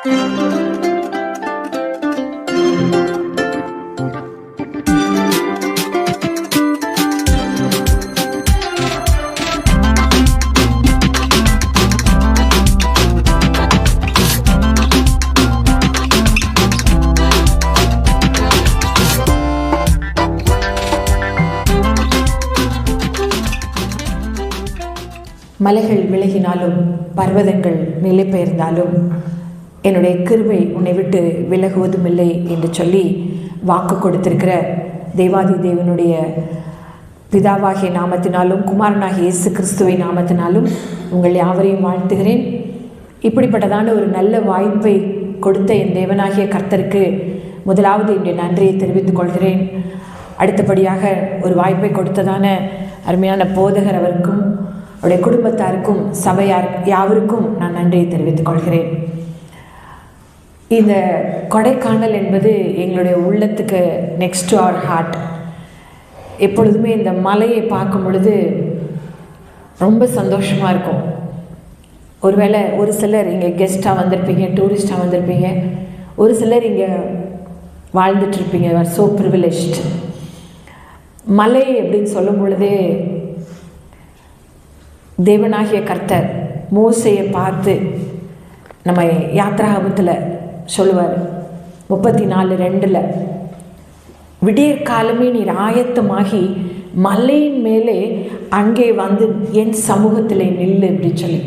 மலைகள் விலகினாலும் பர்வதங்கள் நிலை பெயர்ந்தாலும் என்னுடைய கிருபை உன்னை விட்டு விலகுவதும் இல்லை என்று சொல்லி வாக்கு கொடுத்திருக்கிற தேவாதி தேவனுடைய பிதாவாகிய நாமத்தினாலும் குமாரனாகிய இயேசு கிறிஸ்துவின் நாமத்தினாலும் உங்கள் யாவரையும் வாழ்த்துகிறேன். இப்படிப்பட்டதான ஒரு நல்ல வாய்ப்பை கொடுத்த என் தேவனாகிய கர்த்தருக்கு முதலாவது என்னுடைய நன்றியை தெரிவித்துக் கொள்கிறேன். அடுத்தபடியாக ஒரு வாய்ப்பை கொடுத்ததான அருமையான போதகர் அவருக்கும் அவருடைய குடும்பத்தாருக்கும் சபையார் யாவருக்கும் நான் நன்றியை தெரிவித்துக் கொள்கிறேன். இந்த கொடைக்கானல் என்பது எங்களுடைய உள்ளத்துக்கு நெக்ஸ்ட் டு அவர் ஹார்ட். எப்பொழுதுமே இந்த மலையை பார்க்கும் பொழுது ரொம்ப சந்தோஷமாக இருக்கும். ஒருவேளை ஒரு சிலர் இங்கே கெஸ்ட்டாக வந்திருப்பீங்க, டூரிஸ்டாக வந்திருப்பீங்க, ஒரு சிலர் இங்கே வாழ்ந்துட்டுருப்பீங்க. So privileged. மலை அப்படின்னு சொல்லும் பொழுதே தேவனாகிய கர்த்தர் மோசையை பார்த்து நம்ம யாத்ராகமத்தில் சொல்லுவார் 34:2 விடியற் காலமே நீர் ஆயத்தமாகி மலையின் மேலே அங்கே வந்து என் சமூகத்தில் நில்லு அப்படின்னு சொல்லி.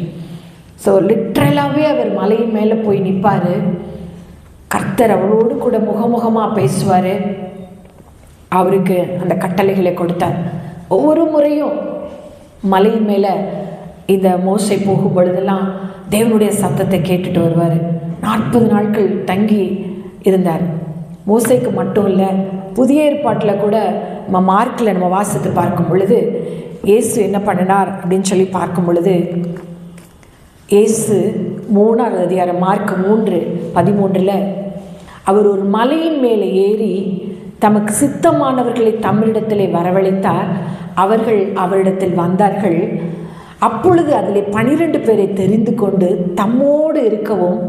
ஸோ லிட்ரலாகவே அவர் மலையின் மேலே போய் நிற்பார். கர்த்தர் அவரோடு கூட முகமுகமாக பேசுவார். அவருக்கு அந்த கட்டளைகளை கொடுத்தார். ஒவ்வொரு முறையும் மலையின் மேலே இந்த மோசை போகும் பொழுதெல்லாம் தேவனுடைய சத்தத்தை கேட்டுட்டு வருவார். 40 நாட்கள் தங்கி இருந்தார். மோசைக்கு மட்டும் இல்லை, புதிய ஏற்பாட்டில் கூட நம்ம மார்க்கில் நம்ம வாசித்து பார்க்கும் பொழுது இயேசு என்ன பண்ணினார் அப்படின்னு சொல்லி பார்க்கும் பொழுது இயேசு 3ஆவது அதிகாரம் மார்க் 3:13 அவர் ஒரு மலையின் மேலே ஏறி தமக்கு சித்தமானவர்களை தமிழிடத்திலே வரவழைத்தார். அவர்கள் அவரிடத்தில் வந்தார்கள். அப்பொழுது அதில் 12 பேரை தெரிந்து கொண்டு தம்மோடு இருக்கவும்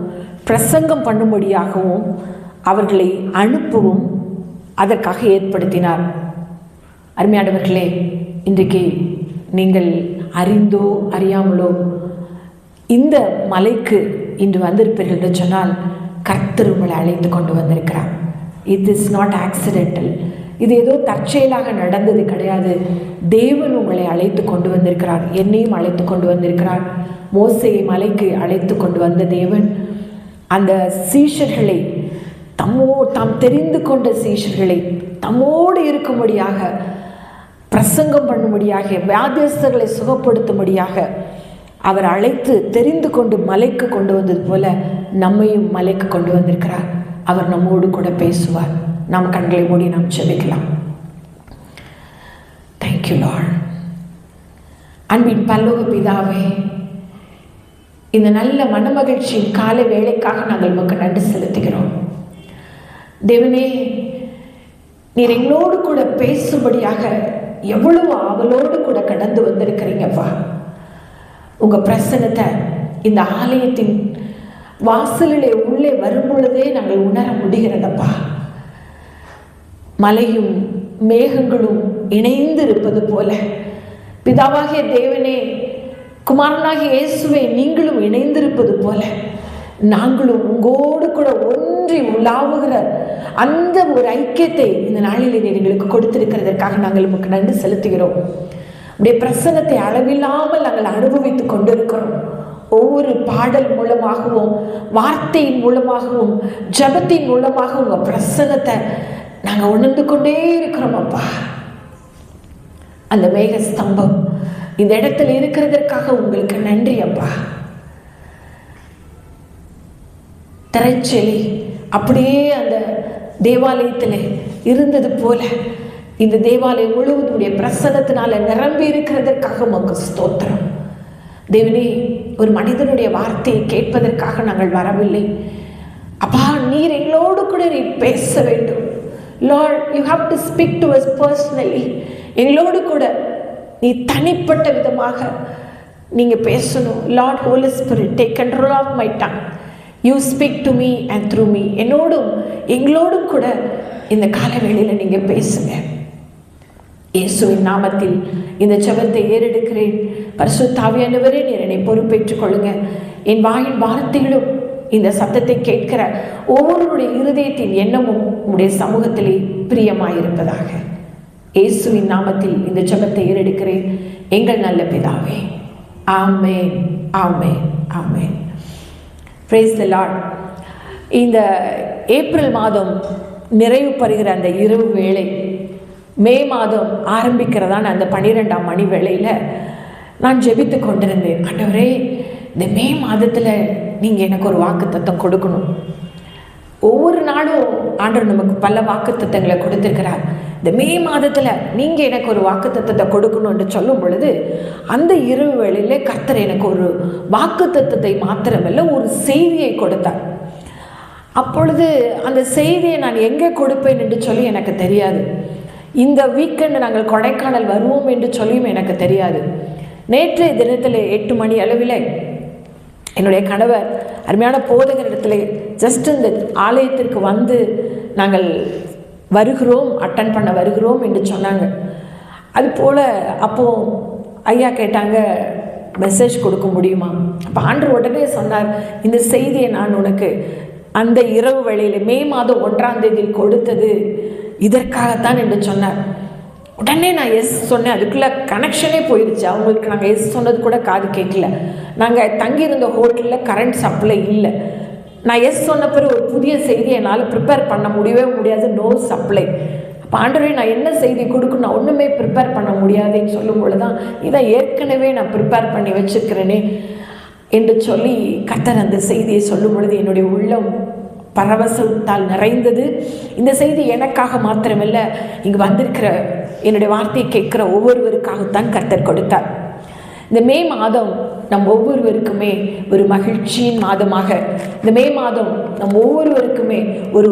பிரசங்கம் பண்ணும்படியாகவும் அவர்களை அனுப்பவும் அதற்காக ஏற்படுத்தினார். அருமையானவர்களே, இன்றைக்கு நீங்கள் அறிந்தோ அறியாமலோ இந்த மலைக்கு இன்று வந்திருப்பீர்கள் என்று சொன்னால் கர்த்தர் உங்களை அழைத்து கொண்டு வந்திருக்கிறார். It is not accidental. இது ஏதோ தற்செயலாக நடந்தது கிடையாது. தேவன் உங்களை அழைத்து கொண்டு வந்திருக்கிறார். என்னையும் அழைத்து கொண்டு வந்திருக்கிறார். மோசையை மலைக்கு அழைத்து கொண்டு வந்த தேவன் அந்த சீஷர்களை தாம் தெரிந்து கொண்ட சீஷர்களை தம்மோடு இருக்கும்படியாக பிரசங்கம் பண்ணும்படியாக வியாதியஸ்தர்களை சுகப்படுத்தும்படியாக அவர் அழைத்து தெரிந்து கொண்டு மலைக்கு கொண்டு வந்தது போல நம்மையும் மலைக்கு கொண்டு வந்திருக்கிறார். அவர் நம்மோடு கூட பேசுவார். நாம் கண்களை மூடி நாம் ஜெபிக்கலாம். Thank you Lord. அன்பின் பரலோக பிதாவே, இந்த நல்ல மனமகிழ்ச்சியின் காலை வேளைக்காக நாங்கள் உமக்கு நன்றி செலுத்துகிறோம். தேவனே, நீர் எங்களோடு கூட பேசும்படியாக எவ்வளவு ஆவலோடு கூட கடந்து வந்திருக்கிறீங்கப்பா. உங்கள் பிரசன்னத்தை இந்த ஆலயத்தின் வாசலிலே உள்ளே வரும் பொழுதே நாங்கள் உணர முடிகிறதப்பா. மலையும் மேகங்களும் இணைந்து இருப்பது போல பிதாவாகிய தேவனே, குமாரனாகிய இயேசுவே நீங்களும் இணைந்திருப்பது போல நாங்களும் உங்களோடு கூட ஒன்றி உலாவுகிற அந்த ஒரு ஐக்கியத்தை இந்த நாளில் நீர் எங்களுக்கு கொடுத்திருக்கிறதற்காக நாங்கள் உமக்கு நன்றி செலுத்துகிறோம். உடைய பிரசன்னத்தை அளவில்லாமல் நாங்கள் அனுபவித்துக் கொண்டிருக்கிறோம். ஒவ்வொரு பாடல் மூலமாகவும் வார்த்தையின் மூலமாகவும் ஜபத்தின் மூலமாக உங்கள் பிரசன்னத்தை நாங்கள் உணர்ந்து கொண்டே இருக்கிறோம் அப்பா. அந்த மேக ஸ்தம்பம் இந்த இடத்துல இருக்கிறதற்காக உங்களுக்கு நன்றி அப்பா. திரைச்செலி அப்படியே அந்த தேவாலயத்தில் இருந்தது போல இந்த தேவாலயம் முழுவதுடைய பிரசன்னத்தினால நிரம்பி இருக்கிறதற்காக உமக்கு ஸ்தோத்திரம். தேவனே, ஒரு மனிதனுடைய வார்த்தையை கேட்பதற்காக நாங்கள் வரவில்லை அப்பா. நீர் எங்களோடு கூட நீர் பேச வேண்டும். Lord, you have to speak to us personally. எங்களோடு கூட நீ தனிப்பட்ட விதமாக நீங்கள் பேசணும். Lord, Holy Spirit, take control of my tongue. You speak to me and through me. என்னோடும் எங்களோடும் கூட இந்த காலவேளையில் நீங்கள் பேசுங்க. இயேசுவின் நாமத்தில் இந்த ஜெபத்தை ஏறெடுக்கிறேன். பரிசுத்த ஆவியானவரே, நீர் என்னை பொறுப்பேற்றுக் கொள்ளுங்க. என் வாயின் வார்த்தைகளும் இந்த சத்தத்தை கேட்கிற ஒவ்வொருடைய இருதயத்தின் எண்ணமும் உடைய சமூகத்திலே பிரியமாயிருப்பதாக. இயேசுவின் நாமத்தில் இந்த ஜெபத்தை ஏறெடுக்கிறேன் எங்கள் நல்ல பிதாவே. ஆமென், ஆமென், ஆமென். Praise the Lord. இந்த ஏப்ரல் மாதம் நிறைவு பெறுகிற அந்த இரவு வேளை, மே மாதம் ஆரம்பிக்கிறதான அந்த 12ஆம் மணி வேளையில் நான் ஜெபித்து கொண்டிருந்தேன். ஆண்டவரே, இந்த மே மாதத்தில் நீங்கள் எனக்கு ஒரு வாக்குத்தத்தம் கொடுக்கணும். ஒவ்வொரு நாளும் ஆண்டவர் நமக்கு பல வாக்குத்தத்தங்களை கொடுத்துருக்கிறார். இந்த மே மாதத்தில் நீங்கள் எனக்கு ஒரு வாக்குத்தத்தத்தை கொடுக்கணும்னு சொல்லும் பொழுது அந்த இரவு வேளையில் கர்த்தர் எனக்கு ஒரு வாக்குத்தத்தத்தை மாத்திரமல்ல, ஒரு செய்தியை கொடுத்தார். அப்பொழுது அந்த செய்தியை நான் எங்கே கொடுப்பேன் என்று சொல்லி எனக்கு தெரியாது. இந்த வீக்கெண்டு நாங்கள் கொடைக்கானல் வருவோம் என்று சொல்லியும் எனக்கு தெரியாது. நேற்றைய தினத்தில் 8 மணி அளவில் என்னுடைய கணவர் அருமையான போதகர் இடத்துல ஜஸ்ட் இந்த ஆலயத்திற்கு வந்து நாங்கள் வருகிறோம், அட்டன் பண்ண வருகிறோம் என்று சொன்னாங்க. அதுபோல் அப்போது ஐயா கேட்டாங்க, மெசேஜ் கொடுக்க முடியுமா? அப்போ ஆண்டவர் உடனே சொன்னார், இந்த செய்தியை நான் உனக்கு அந்த இரவு வேளையில் மே மாதம் 1ஆம் தேதி கொடுத்தது இதற்காகத்தான் என்று சொன்னார். உடனே நான் எஸ் சொன்னேன். அதுக்குள்ளே கனெக்ஷனே போயிடுச்சு. அவங்களுக்கு நாங்கள் எஸ் சொன்னது கூட காது கேட்கல. நாங்கள் தங்கியிருந்த ஹோட்டலில் கரண்ட் சப்ளை இல்லை. நான் எஸ் சொன்ன பிறகு ஒரு புதிய செய்தி என்னால் ப்ரிப்பேர் பண்ண முடியவே முடியாது, நோ சப்ளை. அப்போ ஆண்டவரே, நான் என்ன செய்தி கொடுக்கணும், நான் ஒன்றுமே ப்ரிப்பேர் பண்ண முடியாதுன்னு சொல்லும் பொழுது தான், இதை ஏற்கனவே நான் ப்ரிப்பேர் பண்ணி வச்சுருக்கிறேனே என்று சொல்லி கர்த்தர் அந்த செய்தியை சொல்லும் பொழுது என்னுடைய உள்ளம் பரவசத்தால் நிறைந்தது. இந்த செய்தி எனக்காக மாத்திரமில்லை, இங்கு வந்திருக்கிற என்னுடைய வார்த்தையை கேட்குற ஒவ்வொருவருக்காகத்தான் கர்த்தர் கொடுத்தார். இந்த மே மாதம் நம் ஒவ்வொருவருக்குமே ஒரு மகிழ்ச்சியின் மாதமாக, இந்த மே மாதம் நம் ஒவ்வொருவருக்குமே ஒரு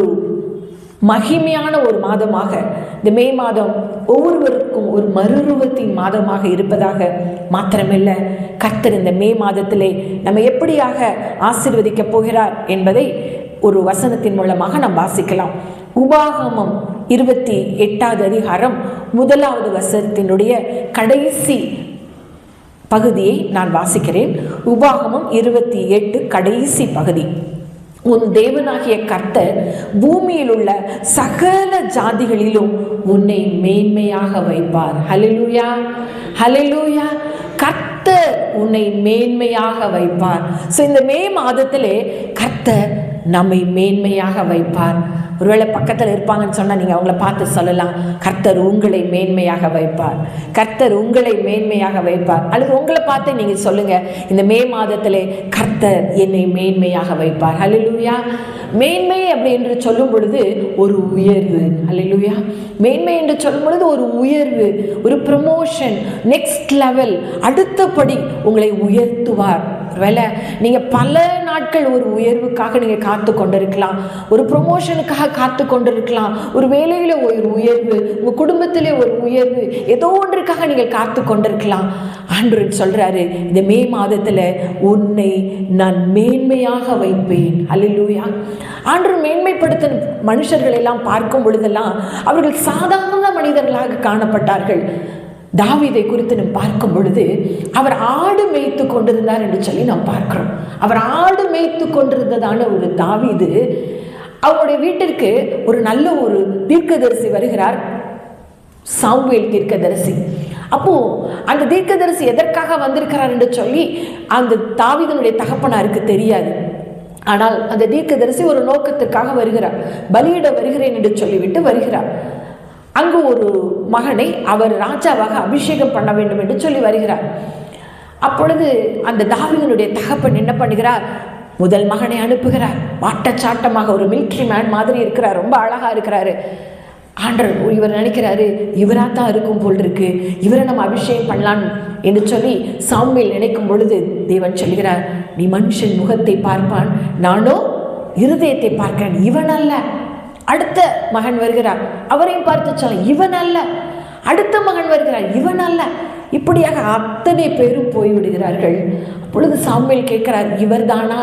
மகிமையான ஒரு மாதமாக, இந்த மே மாதம் ஒவ்வொருவருக்கும் ஒரு மறுரூபத்தின் மாதமாக இருப்பதாக மாத்திரமில்லை, கர்த்தர் இந்த மே மாதத்திலே நம்ம எப்படியாக ஆசீர்வதிக்கப் போகிறார் என்பதை ஒரு வசனத்தின் மூலமாக நாம் வாசிக்கலாம். உபாகமம் 28வது அதிகாரம் 1வது வசனத்தினுடைய கடைசி பகுதியை நான் வாசிக்கிறேன். உபாகமம் 28 கடைசி பகுதி. உன் தேவனாகிய கர்த்தர் பூமியில் உள்ள சகல ஜாதிகளிலும் உன்னை மேன்மையாக வைப்பார். ஹல்லேலூயா, ஹல்லேலூயா. கர்த்தர் உன்னை மேன்மையாக வைப்பார். ஸோ இந்த மே மாதத்திலே கர்த்தர் நம்மை மேன்மையாக வைப்பார். ஒருவேளை பக்கத்தில் இருப்பாங்கன்னு சொன்னால் நீங்கள் அவங்கள பார்த்து சொல்லலாம், கர்த்தர் உங்களை மேன்மையாக வைப்பார், கர்த்தர் உங்களை மேன்மையாக வைப்பார். அல்லது உங்களை பார்த்து நீங்கள் சொல்லுங்கள், இந்த மே மாதத்திலே கர்த்தர் என்னை மேன்மையாக வைப்பார். ஹல்லேலூயா. மேன்மை அப்படி என்று சொல்லும் பொழுது ஒரு உயர்வு. ஹல்லேலூயா. மேன்மை என்று சொல்லும் பொழுது ஒரு உயர்வு, ஒரு ப்ரமோஷன், நெக்ஸ்ட் லெவல், அடுத்தபடி உங்களை உயர்த்துவார். வேலை நீங்கள் பல நாட்கள் ஒரு உயர்வுக்காக நீங்கள் காத்து கொண்டிருக்கலாம், ஒரு ப்ரொமோஷனுக்காக காத்து கொண்டிருக்கலாம், ஒரு வேலையில் ஒரு உயர்வு, உங்கள் குடும்பத்திலே ஒரு உயர்வு, ஏதோ ஒன்றுக்காக நீங்கள் காத்து கொண்டிருக்கலாம். ஆண்டவர் சொல்கிறாரு, இந்த மே மாதத்தில் உன்னை நான் மேன்மையாக வைப்பேன். ஹல்லேலூயா. ஆண்டவர் மேன்மைப்படுத்தின மனுஷர்கள் எல்லாம் பார்க்கும் பொழுதெல்லாம் அவர்கள் சாதாரண மனிதர்களாக காணப்பட்டார்கள். தாவீதை குறித்து நாம் பார்க்கும் பொழுது அவர் ஆடு மேய்த்து கொண்டிருந்தார் என்று சொல்லி நாம் பார்க்கிறோம். அவர் ஆடு மேய்த்து கொண்டிருந்ததான ஒரு தாவீது, அவருடைய வீட்டிற்கு ஒரு நல்ல ஒரு தீர்க்கதரிசி வருகிறார், சாமுவேல் தீர்க்கதரிசி. அப்போ அந்த தீர்க்கதரிசி எதற்காக வந்திருக்கிறார் என்று சொல்லி அந்த தாவீதனுடைய தகப்பனாருக்கு தெரியாது. ஆனால் அந்த தீர்க்கதரிசி ஒரு நோக்கத்துக்காக வருகிறார், பலியிட வருகிறேன் என்று சொல்லிவிட்டு வருகிறார். அங்கு ஒரு மகனை அவர் ராஜாவாக அபிஷேகம் பண்ண வேண்டும் என்று சொல்லி வருகிறார். அப்பொழுது அந்த தாவீதனுடைய தகப்பன் என்ன பண்ணுகிறார், முதல் மகனை அனுப்புகிறார். வாட்டச்சாட்டமாக ஒரு மிலிட்ரி மேன் மாதிரி இருக்கிறார், ரொம்ப அழகா இருக்கிறாரு. ஆண்டவர் இவர் நினைக்கிறாரு, இவராக தான் இருக்கும் போல் இருக்கு, இவரை நம்ம அபிஷேகம் பண்ணலாம் என்று சொல்லி சாமுவேல் நினைக்கும் பொழுது தேவன் சொல்கிறார், நீ மனுஷன் முகத்தை பார்ப்பான், நானோ இருதயத்தை பார்க்கிறேன். இவன் அல்ல. அடுத்த மகன் வருகிறார், அவரையும் பார்த்து சொல்ல, இவன் அல்ல. அடுத்த மகன் வருகிறார், இவன் அல்ல. இப்படியாக அத்தனை பேரும் போய்விடுகிறார்கள். அப்பொழுது சாமுவேல் கேட்கிறார், இவர் தானா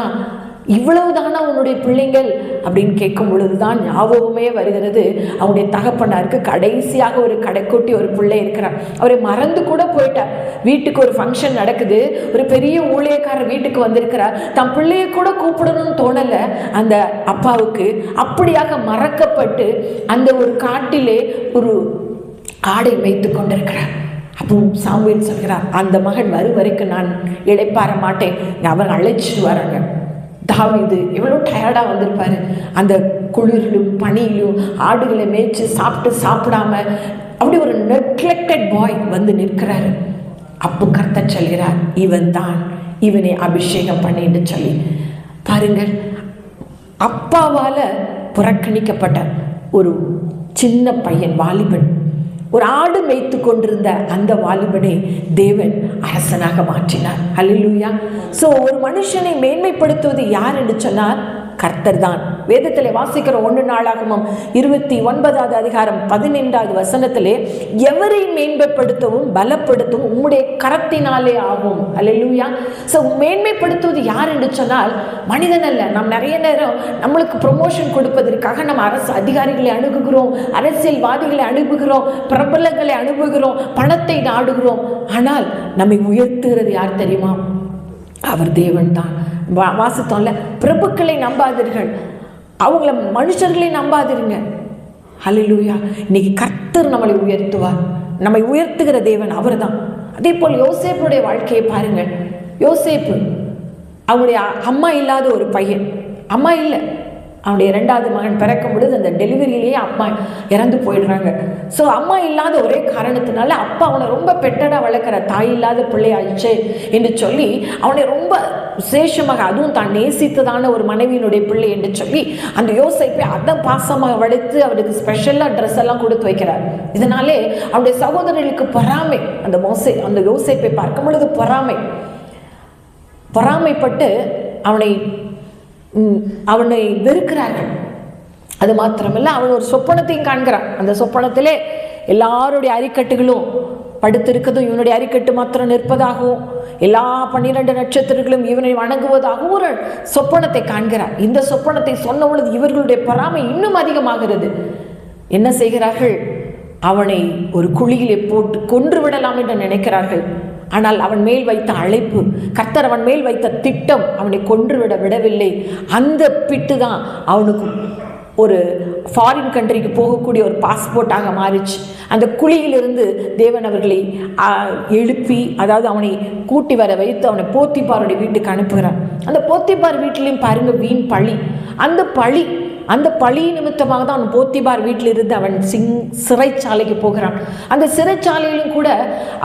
இவ்வளவுதானா உன்னுடைய பிள்ளைங்கள் அப்படின்னு கேட்கும் பொழுதுதான் ஞாபகமே வருகிறது. அவனுடைய தகப்பனாருக்கு கடைசியாக ஒரு கடைக்குட்டி ஒரு பிள்ளை இருக்கிறார். அவரை மறந்து கூட போயிட்டார். வீட்டுக்கு ஒரு ஃபங்க்ஷன் நடக்குது, ஒரு பெரிய ஊழியக்காரர் வீட்டுக்கு வந்திருக்கிறார். தன் பிள்ளையை கூட கூப்பிடணும்னு தோணலை அந்த அப்பாவுக்கு. அப்படியாக மறக்கப்பட்டு அந்த ஒரு காட்டிலே ஒரு ஆடை மேய்த்து கொண்டிருக்கிறார். அப்போ சாமுவேல் சொல்கிறார், அந்த மகன் வரும் வரைக்கும் நான் இளைப்பாற மாட்டேன், அவன் அழைச்சிட்டு வராங்க. தாவீது எவ்வளோ டயர்டாக வந்திருப்பாரு. அந்த குளிரிலும் பனியிலும் ஆடுகளை மேய்ச்சி சாப்பிடாம அப்படி ஒரு நெக்லெக்டட் பாய் வந்து நிற்கிறாரு. அப்போ கர்த்தர் சொல்கிறார், இவன் தான், இவனை அபிஷேகம் பண்ணின்னு சொல்லி. பாருங்கள், அப்பாவால புறக்கணிக்கப்பட்ட ஒரு சின்ன பையன், வாலிபன், ஒரு ஆடு மேய்த்து கொண்டிருந்த அந்த வாலிபனை தேவன் அரசனாக மாற்றினார். அல்லேலூயா. ஸோ ஒரு மனுஷனை மேன்மைப்படுத்துவது யார் என்று சொன்னார்? கர்த்தர் தான். வேதத்தில் வாசிக்கிற 1 நாளாகமம் 29வது அதிகாரம் 15வது வசனத்திலே, எவரை மேன்மைப்படுத்தவும் பலப்படுத்தவும் உம்முடைய கரத்தினாலே ஆகும். அல்லேலூயா. ஸோ மேன்மைப்படுத்துவது யார் என்று சொன்னால் மனிதன் அல்ல. நாம் நிறைய நேரம் நம்மளுக்கு ப்ரொமோஷன் கொடுப்பதற்காக நம்ம அரசு அதிகாரிகளை அணுகுகிறோம், அரசியல்வாதிகளை அணுகுகிறோம், பிரபலங்களை அணுகுகிறோம், பணத்தை நாடுகிறோம். ஆனால் நம்மை உயர்த்துகிறது யார் தெரியுமா? அவர் தேவன் தான். வாசித்தோம்ல, பிரபுக்களை நம்பாதீர்கள், அவங்கள மனுஷர்களை நம்பாதிருங்க. ஹல்லேலூயா. இன்னைக்கு கர்த்தர் நம்மளை உயர்த்துவார். நம்மை உயர்த்துகிற தேவன் அவர் தான். அதே போல் யோசேப்புடைய வாழ்க்கையை பாருங்கள். யோசேப்பு அவனுடைய அம்மா இல்லாத ஒரு பையன், அம்மா இல்லை. அவனுடைய 2வது மகன் பிறக்கும் பொழுது அந்த டெலிவரியிலேயே அம்மா இறந்து போயிடுறாங்க. ஸோ அம்மா இல்லாத ஒரே காரணத்தினால அப்பா அவனை ரொம்ப பெட்டடாக வளர்க்குற, தாய் இல்லாத பிள்ளையாயிடுச்சு என்று சொல்லி அவனை ரொம்ப விசேஷமாக, அதுவும் தான் நேசித்ததான ஒரு மனைவியினுடைய பிள்ளை என்று சொல்லி அந்த யோசேப்பை அதான் பாசமாக வளர்த்து அவருக்கு ஸ்பெஷலாக ட்ரெஸ் எல்லாம் கொடுத்து வைக்கிறார். இதனாலே அவனுடைய சகோதரர்களுக்கு பொறாமை. அந்த யோசேப்பை பார்க்கும் பொழுது பொறாமைப்பட்டு அவனை வெறுக்கிறார்கள். அது மாத்திரமல்ல, அவன் ஒரு சொப்பனத்தையும் காண்கிறான். அந்த சொப்பனத்திலே எல்லாருடைய அரிக்கட்டுகளும் படுத்திருக்கதும் இவனுடைய அரிக்கட்டு மாத்திரம் நிற்பதாகவும், எல்லா 12 நட்சத்திரங்களும் இவனை வணங்குவதாகவும் ஒரு சொப்பனத்தை காண்கிறார். இந்த சொப்பனத்தை சொன்ன பொழுது இவர்களுடைய பொறாமை இன்னும் அதிகமாகிறது. என்ன செய்கிறார்கள்? அவனை ஒரு குழியிலே போட்டு கொன்று விடலாம் என்று நினைக்கிறார்கள். ஆனால் அவன் மேல் வைத்த அழைப்பு, கர்த்தர் அவன் மேல் வைத்த திட்டம் அவனை கொன்றுவிட விடவில்லை. அந்த பிட்டு தான் அவனுக்கு ஒரு ஃபாரின் கண்ட்ரிக்கு போகக்கூடிய ஒரு பாஸ்போர்ட்டாக மாறிச்சு. அந்த குழியிலிருந்து தேவன் அவர்களை எழுப்பி, அதாவது அவனை கூட்டி வர வைத்து அவனை போத்திபாருடைய வீட்டுக்கு அனுப்புகிறான். அந்த போத்திபார் வீட்டிலையும் பாருங்க, வீண் பழி. அந்த பழி நிமித்தமாக தான் அவன் போத்திபார் வீட்டில் இருந்து அவன் சிறைச்சாலைக்கு போகிறான். அந்த சிறைச்சாலையிலும் கூட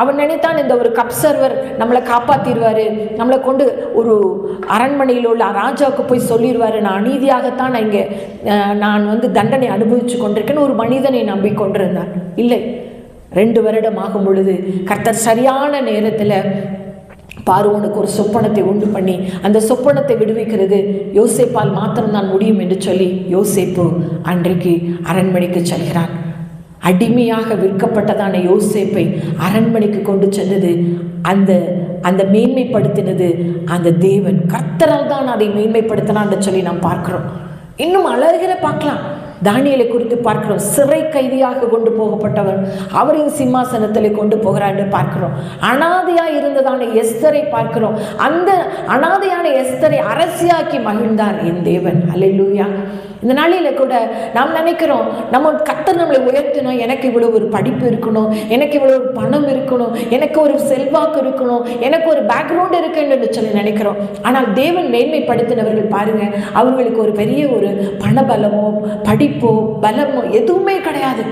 அவன் நினைத்தான், இந்த ஒரு கப் சர்வர் நம்மளை காப்பாற்றிடுவார், நம்மளை கொண்டு ஒரு அரண்மனையில் உள்ள ராஜாவுக்கு போய் சொல்லிடுவார், நான் அநீதியாகத்தான் நான் தண்டனை அனுபவித்து கொண்டிருக்கேன்னு ஒரு மனிதனை நம்பிக்கொண்டிருந்தான். இல்லை, 2 வருடம் ஆகும் பொழுது கர்த்தர் சரியான நேரத்தில் பார்வோனுக்கு ஒரு சொப்பனத்தை உண்டு பண்ணி அந்த சொப்பனத்தை விடுவிக்கிறது யோசேப்பால் மாத்திரம்தான் முடியும் என்று சொல்லி யோசேப்பு அன்றைக்கு அரண்மனைக்கு செல்கிறான். அடிமையாக விற்கப்பட்டதான யோசேப்பை அரண்மனைக்கு கொண்டு சென்றது, அந்த மேன்மைப்படுத்தினது அந்த தேவன். கர்த்தரால் தான் அதை மேன்மைப்படுத்தினான்னு சொல்லி நாம் பார்க்கிறோம். இன்னும் அழகிற பார்க்கலாம். தானியேலை குறித்து பார்க்கிறோம். சிறை கைதியாக கொண்டு போகப்பட்டவர் அவரின் சிம்மாசனத்தில் கொண்டு போகிறார் என்று பார்க்கிறோம். அனாதையாக இருந்ததான எஸ்தரை பார்க்கிறோம். அந்த அனாதையான எஸ்தரை அரசியாக்கி மகிழ்ந்தார் என் தேவன். அல்லேலூயா. இந்த நாளில கூட நாம் நினைக்கிறோம், நம்ம கர்த்தர் நம்மளை உயர்த்தணும், எனக்கு இவ்வளோ ஒரு படிப்பு இருக்கணும், எனக்கு இவ்வளோ ஒரு பணம் இருக்கணும், எனக்கு ஒரு செல்வாக்கு இருக்கணும், எனக்கு ஒரு பேக்ரவுண்ட் இருக்குன்னு சொல்லி நினைக்கிறோம். ஆனால் தேவன் மேன்மைப்படுத்தினவர்கள் பாருங்க, அவங்களுக்கு ஒரு பெரிய ஒரு பணபலமோ படிப்போ பலமோ எதுவுமே கிடையாது.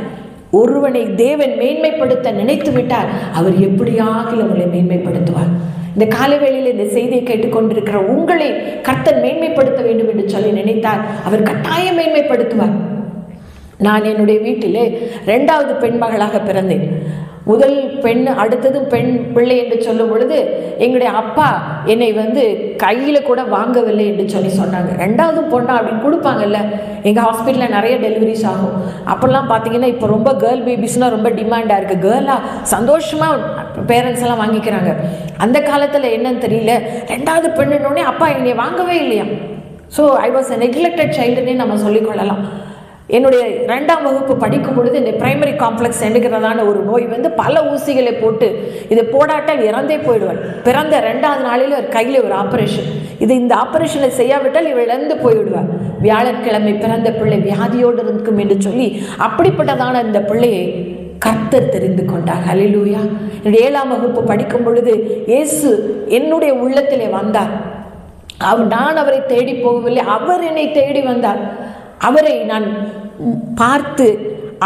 ஒருவனை தேவன் மேன்மைப்படுத்த நினைத்து விட்டார், அவர் எப்படியாக அவங்களை மேன்மைப்படுத்துவார். இந்த காலவேளையில் இந்த செய்தியை கேட்டுக்கொண்டிருக்கிற உங்களை கர்த்தர் மேன்மைப்படுத்த வேண்டும் என்று சொல்லி நினைத்தார், அவர் கட்டாயம் மேன்மைப்படுத்துவார். நான் என்னுடைய வீட்டிலே 2வது பெண் மகளாக பிறந்தேன். முதல் பெண், அடுத்ததும் பெண் பிள்ளை என்று சொல்லும் பொழுது எங்களுடைய அப்பா என்னை கையில் கூட வாங்கவில்லை என்று சொல்லி சொன்னாங்க. 2வது பொண்ணா அப்படின்னு கொடுப்பாங்கல்ல, எங்கள் ஹாஸ்பிட்டலில் நிறைய டெலிவரிஸ் ஆகும். அப்போல்லாம் பார்த்தீங்கன்னா இப்போ ரொம்ப கேர்ள் பேபிஸ்னால் ரொம்ப டிமாண்டாக இருக்குது. கேர்ளாக சந்தோஷமாக பேரண்ட்ஸ் எல்லாம் வாங்கிக்கிறாங்க. அந்த காலத்தில் என்னன்னு தெரியல, 2வது பெண்ணுன்னொடனே அப்பா என்னை வாங்கவே இல்லையா. So I was a neglected சைல்டுன்னே நம்ம சொல்லிக்கொள்ளலாம். என்னுடைய 2ஆம் வகுப்பு படிக்கும் பொழுது இந்த பிரைமரி காம்ப்ளெக்ஸ் என்கிறதான ஒரு நோய் வந்து பல ஊசிகளை போட்டு இதை போடாட்டால் இறந்தே போயிடுவாள். பிறந்த 2வது நாளில் ஒரு கையில் ஒரு ஆப்ரேஷன், இந்த ஆப்ரேஷனை செய்யாவிட்டால் இவள் இழந்து போய்விடுவாள். வியாழக்கிழமை பிறந்த பிள்ளை வியாதியோடு இருக்கும் என்று சொல்லி அப்படிப்பட்டதான இந்த பிள்ளையை கர்த்தர் தெரிந்து கொண்டார். ஹல்லேலூயா. என்னுடைய 7ஆம் வகுப்பு படிக்கும் பொழுது இயேசு என்னுடைய உள்ளத்திலே வந்தார். நான் அவரை தேடி போகவில்லை, அவர் என்னை தேடி வந்தார். அவரை நான் பார்த்து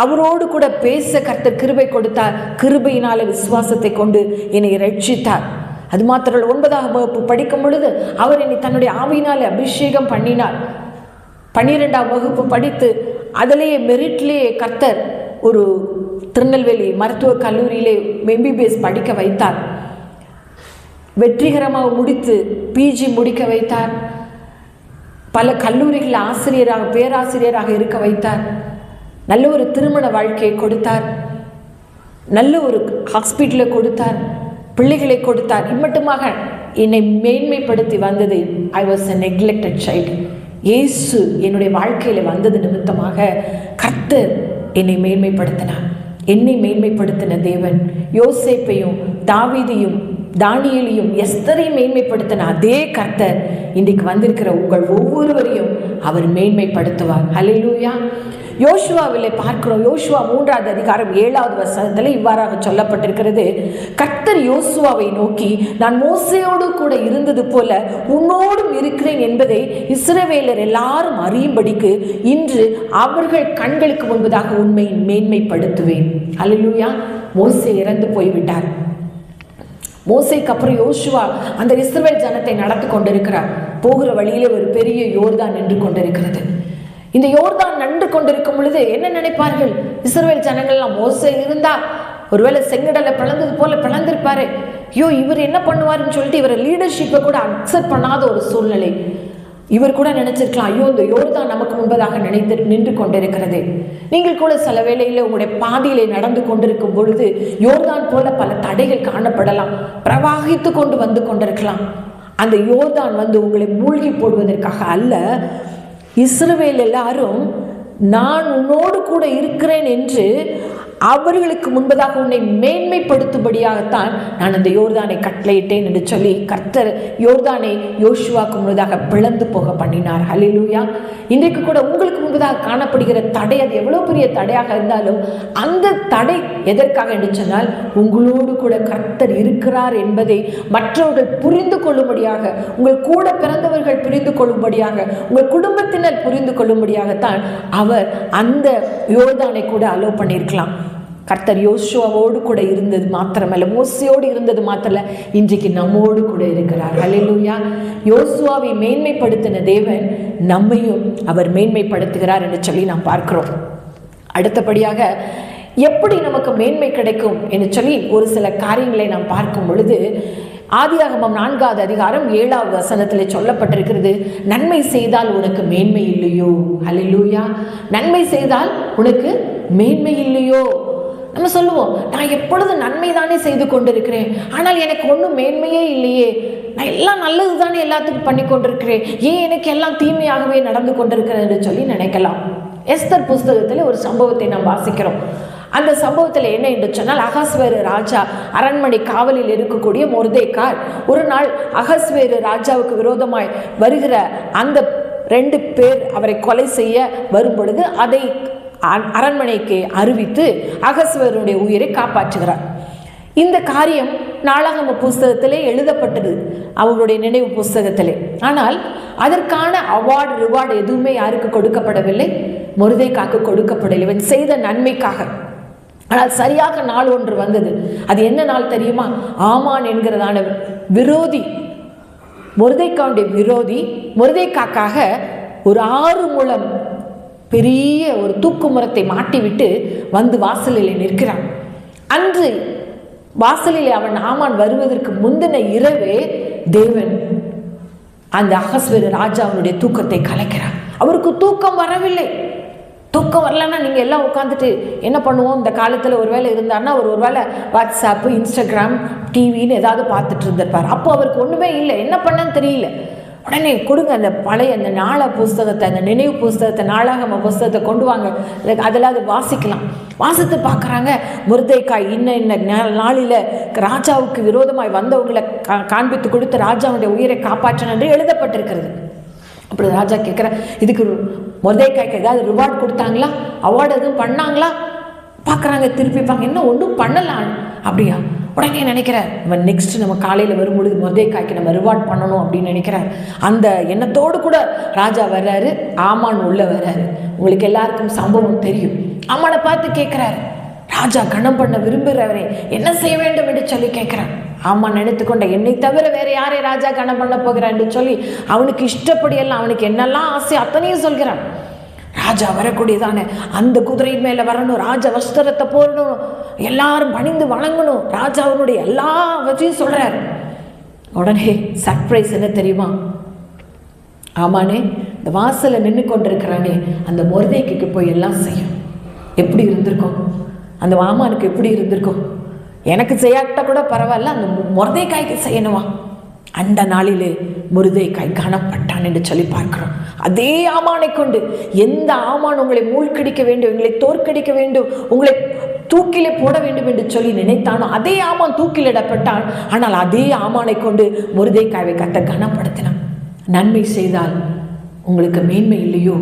அவரோடு கூட பேச கர்த்தர் கிருபை கொடுத்தார். கிருபையினால விசுவாசத்தை கொண்டு என்னை ரட்சித்தார். அது மாத்திரம் 9ஆம் வகுப்பு படிக்கும் பொழுது அவர் என்னை தன்னுடைய ஆவியினாலே அபிஷேகம் பண்ணினார். 12ஆம் வகுப்பு படித்து அதிலேயே மெரிட்லேயே கர்த்தர் ஒரு திருநெல்வேலி மருத்துவக் கல்லூரியிலே MBBS படிக்க வைத்தார். வெற்றிகரமாக முடித்து PG முடிக்க வைத்தார். பல கல்லூரிகளில் ஆசிரியராக பேராசிரியராக இருக்க வைத்தார். நல்ல ஒரு திருமண வாழ்க்கையை கொடுத்தார். நல்ல ஒரு ஹாஸ்பிட்டலை கொடுத்தார். பிள்ளைகளை கொடுத்தார். இம்மட்டுமாக என்னை மேன்மைப்படுத்தி வந்தது. ஐ வாஸ் எ நெக்லெக்டட் சைல்டு. இயேசு என்னுடைய வாழ்க்கையில் வந்தது நிமித்தமாக கர்த்தர் என்னை மேன்மைப்படுத்தினார். என்னை மேன்மைப்படுத்தின தேவன் யோசேப்பையும் தாவீதையும் தானியேலையும் எஸ்தரையும் மேன்மைப்படுத்தின அதே கர்த்தர் இன்றைக்கு வந்திருக்கிற உங்கள் ஒவ்வொருவரையும் அவர் மேன்மைப்படுத்துவார். ஹல்லேலூயா. யோசுவாவிலே பார்க்கிறோம். யோசுவா 3ஆவது அதிகாரம் 7வது வசனத்தில் இவ்வாறாக சொல்லப்பட்டிருக்கிறது. கர்த்தர் யோசுவாவை நோக்கி, நான் மோசேயோடு கூட இருந்தது போல உன்னோடும் இருக்கிறேன் என்பதை இஸ்ரவேலர் எல்லாரும் அறியும்படிக்கு இன்று அவர்கள் கண்களுக்கு முன்பதாக உண்மை மேன்மைப்படுத்துவேன். ஹல்லேலூயா. மோசே இறந்து போய்விட்டார். மோசேக்கு அப்புறம் யோசுவா அந்த இஸ்ரவேல் ஜனத்தை நடத்தி கொண்டிருக்கிறார். போகிற வழியிலே ஒரு பெரிய யோர்தான் நின்று கொண்டிருக்கிறது. இந்த யோர்தான் நின்று கொண்டிருக்கும் பொழுது என்ன நினைப்பார்கள் இஸ்ரவேல் ஜனங்கள்லாம்? மோசே இருந்தா ஒருவேளை செங்கடலை பிளந்தது போல பிளந்திருப்பாரு. ஐயோ, இவர் என்ன பண்ணுவாருன்னு சொல்லிட்டு இவரை லீடர்ஷிப்பை கூட அக்செப்ட் பண்ணாத ஒரு சூழ்நிலை. இவர் கூட நினைச்சிருக்கலாம், ஐயோ இந்த யோர்தான் நமக்கு முன்பதாக நின்று கொண்டிருக்கிறது. நீங்கள் கூட சில வேளையில் உங்களுடைய பாதையிலே நடந்து கொண்டிருக்கும் பொழுது யோர்தான் போல பல தடைகள் காணப்படலாம். பிரவாகித்து கொண்டு வந்து கொண்டிருக்கலாம். அந்த யோர்தான் வந்து உங்களை மூழ்கி போடுவதற்காக அல்ல. இஸ்ரவேல் எல்லாரும் நான் உன்னோடு கூட இருக்கிறேன் என்று அவர்களுக்கு முன்பதாக உன்னை மேன்மைப்படுத்தும்படியாகத்தான் நான் அந்த யோர்தானை கட்டளையிட்டேன் என்று சொல்லி கர்த்தர் யோர்தானை யோசுவாக்கு முன்பதாக பிளந்து போக பண்ணினார். ஹல்லேலூயா. இன்றைக்கு கூட உங்களுக்கு முன்பதாக காணப்படுகிற தடை, அது எவ்வளோ பெரிய தடையாக இருந்தாலும் அந்த தடை எதற்காக என்று சொன்னால் உங்களோடு கூட கர்த்தர் இருக்கிறார் என்பதை மற்றவர்கள் புரிந்து கொள்ளும்படியாக, உங்கள் கூட பிறந்தவர்கள் புரிந்து கொள்ளும்படியாக, உங்கள் குடும்பத்தினர் புரிந்து கொள்ளும்படியாகத்தான் அவர் அந்த யோர்தானை கூட அலோ பண்ணியிருக்கலாம். கர்த்தர் யோசுவாவோடு கூட இருந்தது மாத்திரமல்ல, மோசேயோடு இருந்தது மாத்திரமல்ல, இன்றைக்கு நம்மோடு கூட இருக்கிறார். ஹல்லேலூயா. யோசுவாவை மேன்மைப்படுத்தின தேவன் நம்மையும் அவர் மேன்மைப்படுத்துகிறார் என்று சொல்லி நாம் பார்க்கிறோம். அடுத்தபடியாக எப்படி நமக்கு மேன்மை கிடைக்கும் என்று சொல்லி ஒரு சில காரியங்களை நாம் பார்க்கும் பொழுது ஆதியாகமம் 4வது அதிகாரம் 7வது வசனத்தில் சொல்லப்பட்டிருக்கிறது, நன்மை செய்தால் உனக்கு மேன்மை இல்லையோ. ஹல்லேலூயா. நன்மை செய்தால் உனக்கு மேன்மை இல்லையோ. நம்ம சொல்லுவோம், நான் எப்பொழுது நன்மை தானே செய்து கொண்டிருக்கிறேன், ஆனால் எனக்கு ஒன்றும் மேன்மையே இல்லையே, நான் எல்லாம் நல்லது தானே எல்லாத்துக்கும் பண்ணி கொண்டிருக்கிறேன், ஏன் எனக்கு எல்லாம் தீமையாகவே நடந்து கொண்டிருக்கிறேன் என்று சொல்லி நினைக்கலாம். எஸ்தர் புஸ்தகத்தில் ஒரு சம்பவத்தை நாம் வாசிக்கிறோம். அந்த சம்பவத்தில் என்ன என்று சொன்னால், அகஸ்வேரு ராஜா அரண்மனை காவலில் இருக்கக்கூடிய மொர்தெக்காய் ஒரு நாள் அகஸ்வேரு ராஜாவுக்கு விரோதமாய் வருகிற அந்த 2 பேர் அவரை கொலை செய்ய வரும் பொழுது அதை அரண்மனைக்கு அறிவித்து அகஸ்வேருடைய உயிரை காப்பாற்றுகிறார். இந்த காரியம் நாளாகம புஸ்தகத்திலே எழுதப்பட்டது, அவங்களுடைய நினைவு புஸ்தகத்திலே. ஆனால் அதற்கான அவார்டு ரிவார்டு எதுவுமே யாருக்கு கொடுக்கப்படவில்லை? மொர்தெக்காய்க்கு கொடுக்கப்படவில்லை, இவன் செய்த நன்மைக்காக. ஆனால் சரியாக நாள் ஒன்று வந்தது. அது என்ன நாள் தெரியுமா? ஆமான் என்கிறதான விரோதி, மொர்தெக்காயுடைய விரோதி மொர்தெக்காய்க்காக ஒரு 6 முழம் பெரிய ஒரு தூக்கு மரத்தை மாட்டிவிட்டு வந்து வாசலிலே நிற்கிறான். அன்று வாசலிலே அவன் ஆமான் வருவதற்கு முந்தின இரவே தேவன் அந்த அகஸ்வேரு ராஜா அவனுடைய தூக்கத்தை கலைக்கிறார். அவருக்கு தூக்கம் வரவில்லை. தூக்கம் வரலன்னா நீங்கள் எல்லாம் உட்காந்துட்டு என்ன பண்ணுவோம்? இந்த காலத்தில் ஒரு வேளை இருந்தார்னா ஒரு வேளை வாட்ஸ்அப்பு, இன்ஸ்டாகிராம், டிவின்னு ஏதாவது பார்த்துட்டு இருந்திருப்பார். அப்போ அவருக்கு ஒன்றுமே இல்லை, என்ன பண்ணன்னு தெரியல. உடனே கொடுங்க அந்த பழைய அந்த நாள புஸ்தகத்தை, அந்த நினைவு புஸ்தகத்தை, நாளாகம புஸ்தகத்தை கொண்டு வாங்க, அதில் அது வாசிக்கலாம். வாசித்து பார்க்குறாங்க, மொர்தெகாய் இன்ன நாளில் ராஜாவுக்கு விரோதமாய் வந்தவங்களை காண்பித்து கொடுத்து ராஜாவுடைய உயிரை காப்பாற்றணும் என்று எழுதப்பட்டிருக்கிறது. அப்படி ராஜா கேட்குற, இதுக்கு மொர்தெகாய்க்கு ஏதாவது ரிவார்டு கொடுத்தாங்களா, அவார்டு எதுவும் பண்ணாங்களா? பார்க்குறாங்க, திருப்பிப்பாங்க, இன்னும் ஒன்றும் பண்ணலாம். அப்படியா? உடனே நினைக்கிறார், நம்ம நெக்ஸ்ட் நம்ம காலையில் வரும்பொழுது மொர்தெகாய்க்கு நம்ம ரிவார்ட் பண்ணணும் அப்படின்னு நினைக்கிறார். அந்த எண்ணத்தோடு கூட ராஜா வர்றாரு. ஆமான் உள்ள வர்றாரு. உங்களுக்கு எல்லாருக்கும் சம்பவம் தெரியும். ஆமானை பார்த்து கேட்குறாரு, ராஜா கணம் பண்ண விரும்புகிறவரே என்ன செய்ய வேண்டும் என்று சொல்லி கேட்குறான். ஆமான் நினைத்துக்கொண்ட, என்னை தவிர வேற யாரை ராஜா கணம் பண்ண போகிறான் என்று சொல்லி அவனுக்கு இஷ்டப்படியெல்லாம் அவனுக்கு என்னெல்லாம் ஆசை அத்தனையும் சொல்கிறான். ராஜா வரக்கூடியதான அந்த குதிரையின் மேலே வரணும், ராஜ வஸ்திரத்தை போடணும், எல்லாரும் பணிந்து வணங்கணும், ராஜா அவனுடைய எல்லாவற்றையும் சொல்றாரு. உடனே சர்ப்ரைஸ் என்ன தெரியுமா? ஆமானே இந்த வாசலை நின்று கொண்டிருக்கிறானே அந்த மொர்தெகாய்க்கு போய் எல்லாம் செய்யும். எப்படி இருந்திருக்கும் அந்த ஆமானுக்கு? எப்படி இருந்திருக்கும்? எனக்கு செய்யாட்ட கூட பரவாயில்ல, அந்த மொர்தெகாய்க்கு செய்யணுமா? அந்த நாளிலே மொர்தெகாய் கனப்பட்டான் என்று சொல்லி பார்க்கிறோம். அதே ஆமானை கொண்டு எந்த ஆமான் உங்களை மூழ்கடிக்க வேண்டும், உங்களை தோற்கடிக்க வேண்டும், உங்களை தூக்கிலே போட வேண்டும் என்று சொல்லி நினைத்தானோ அதே ஆமான் தூக்கிலிடப்பட்டான். ஆனால் அதே ஆமானை கொண்டு மொர்தெகாயை கர்த்தர் கனப்படுத்தினான். நன்மை செய்தால் உங்களுக்கு மேன்மை இல்லையோ?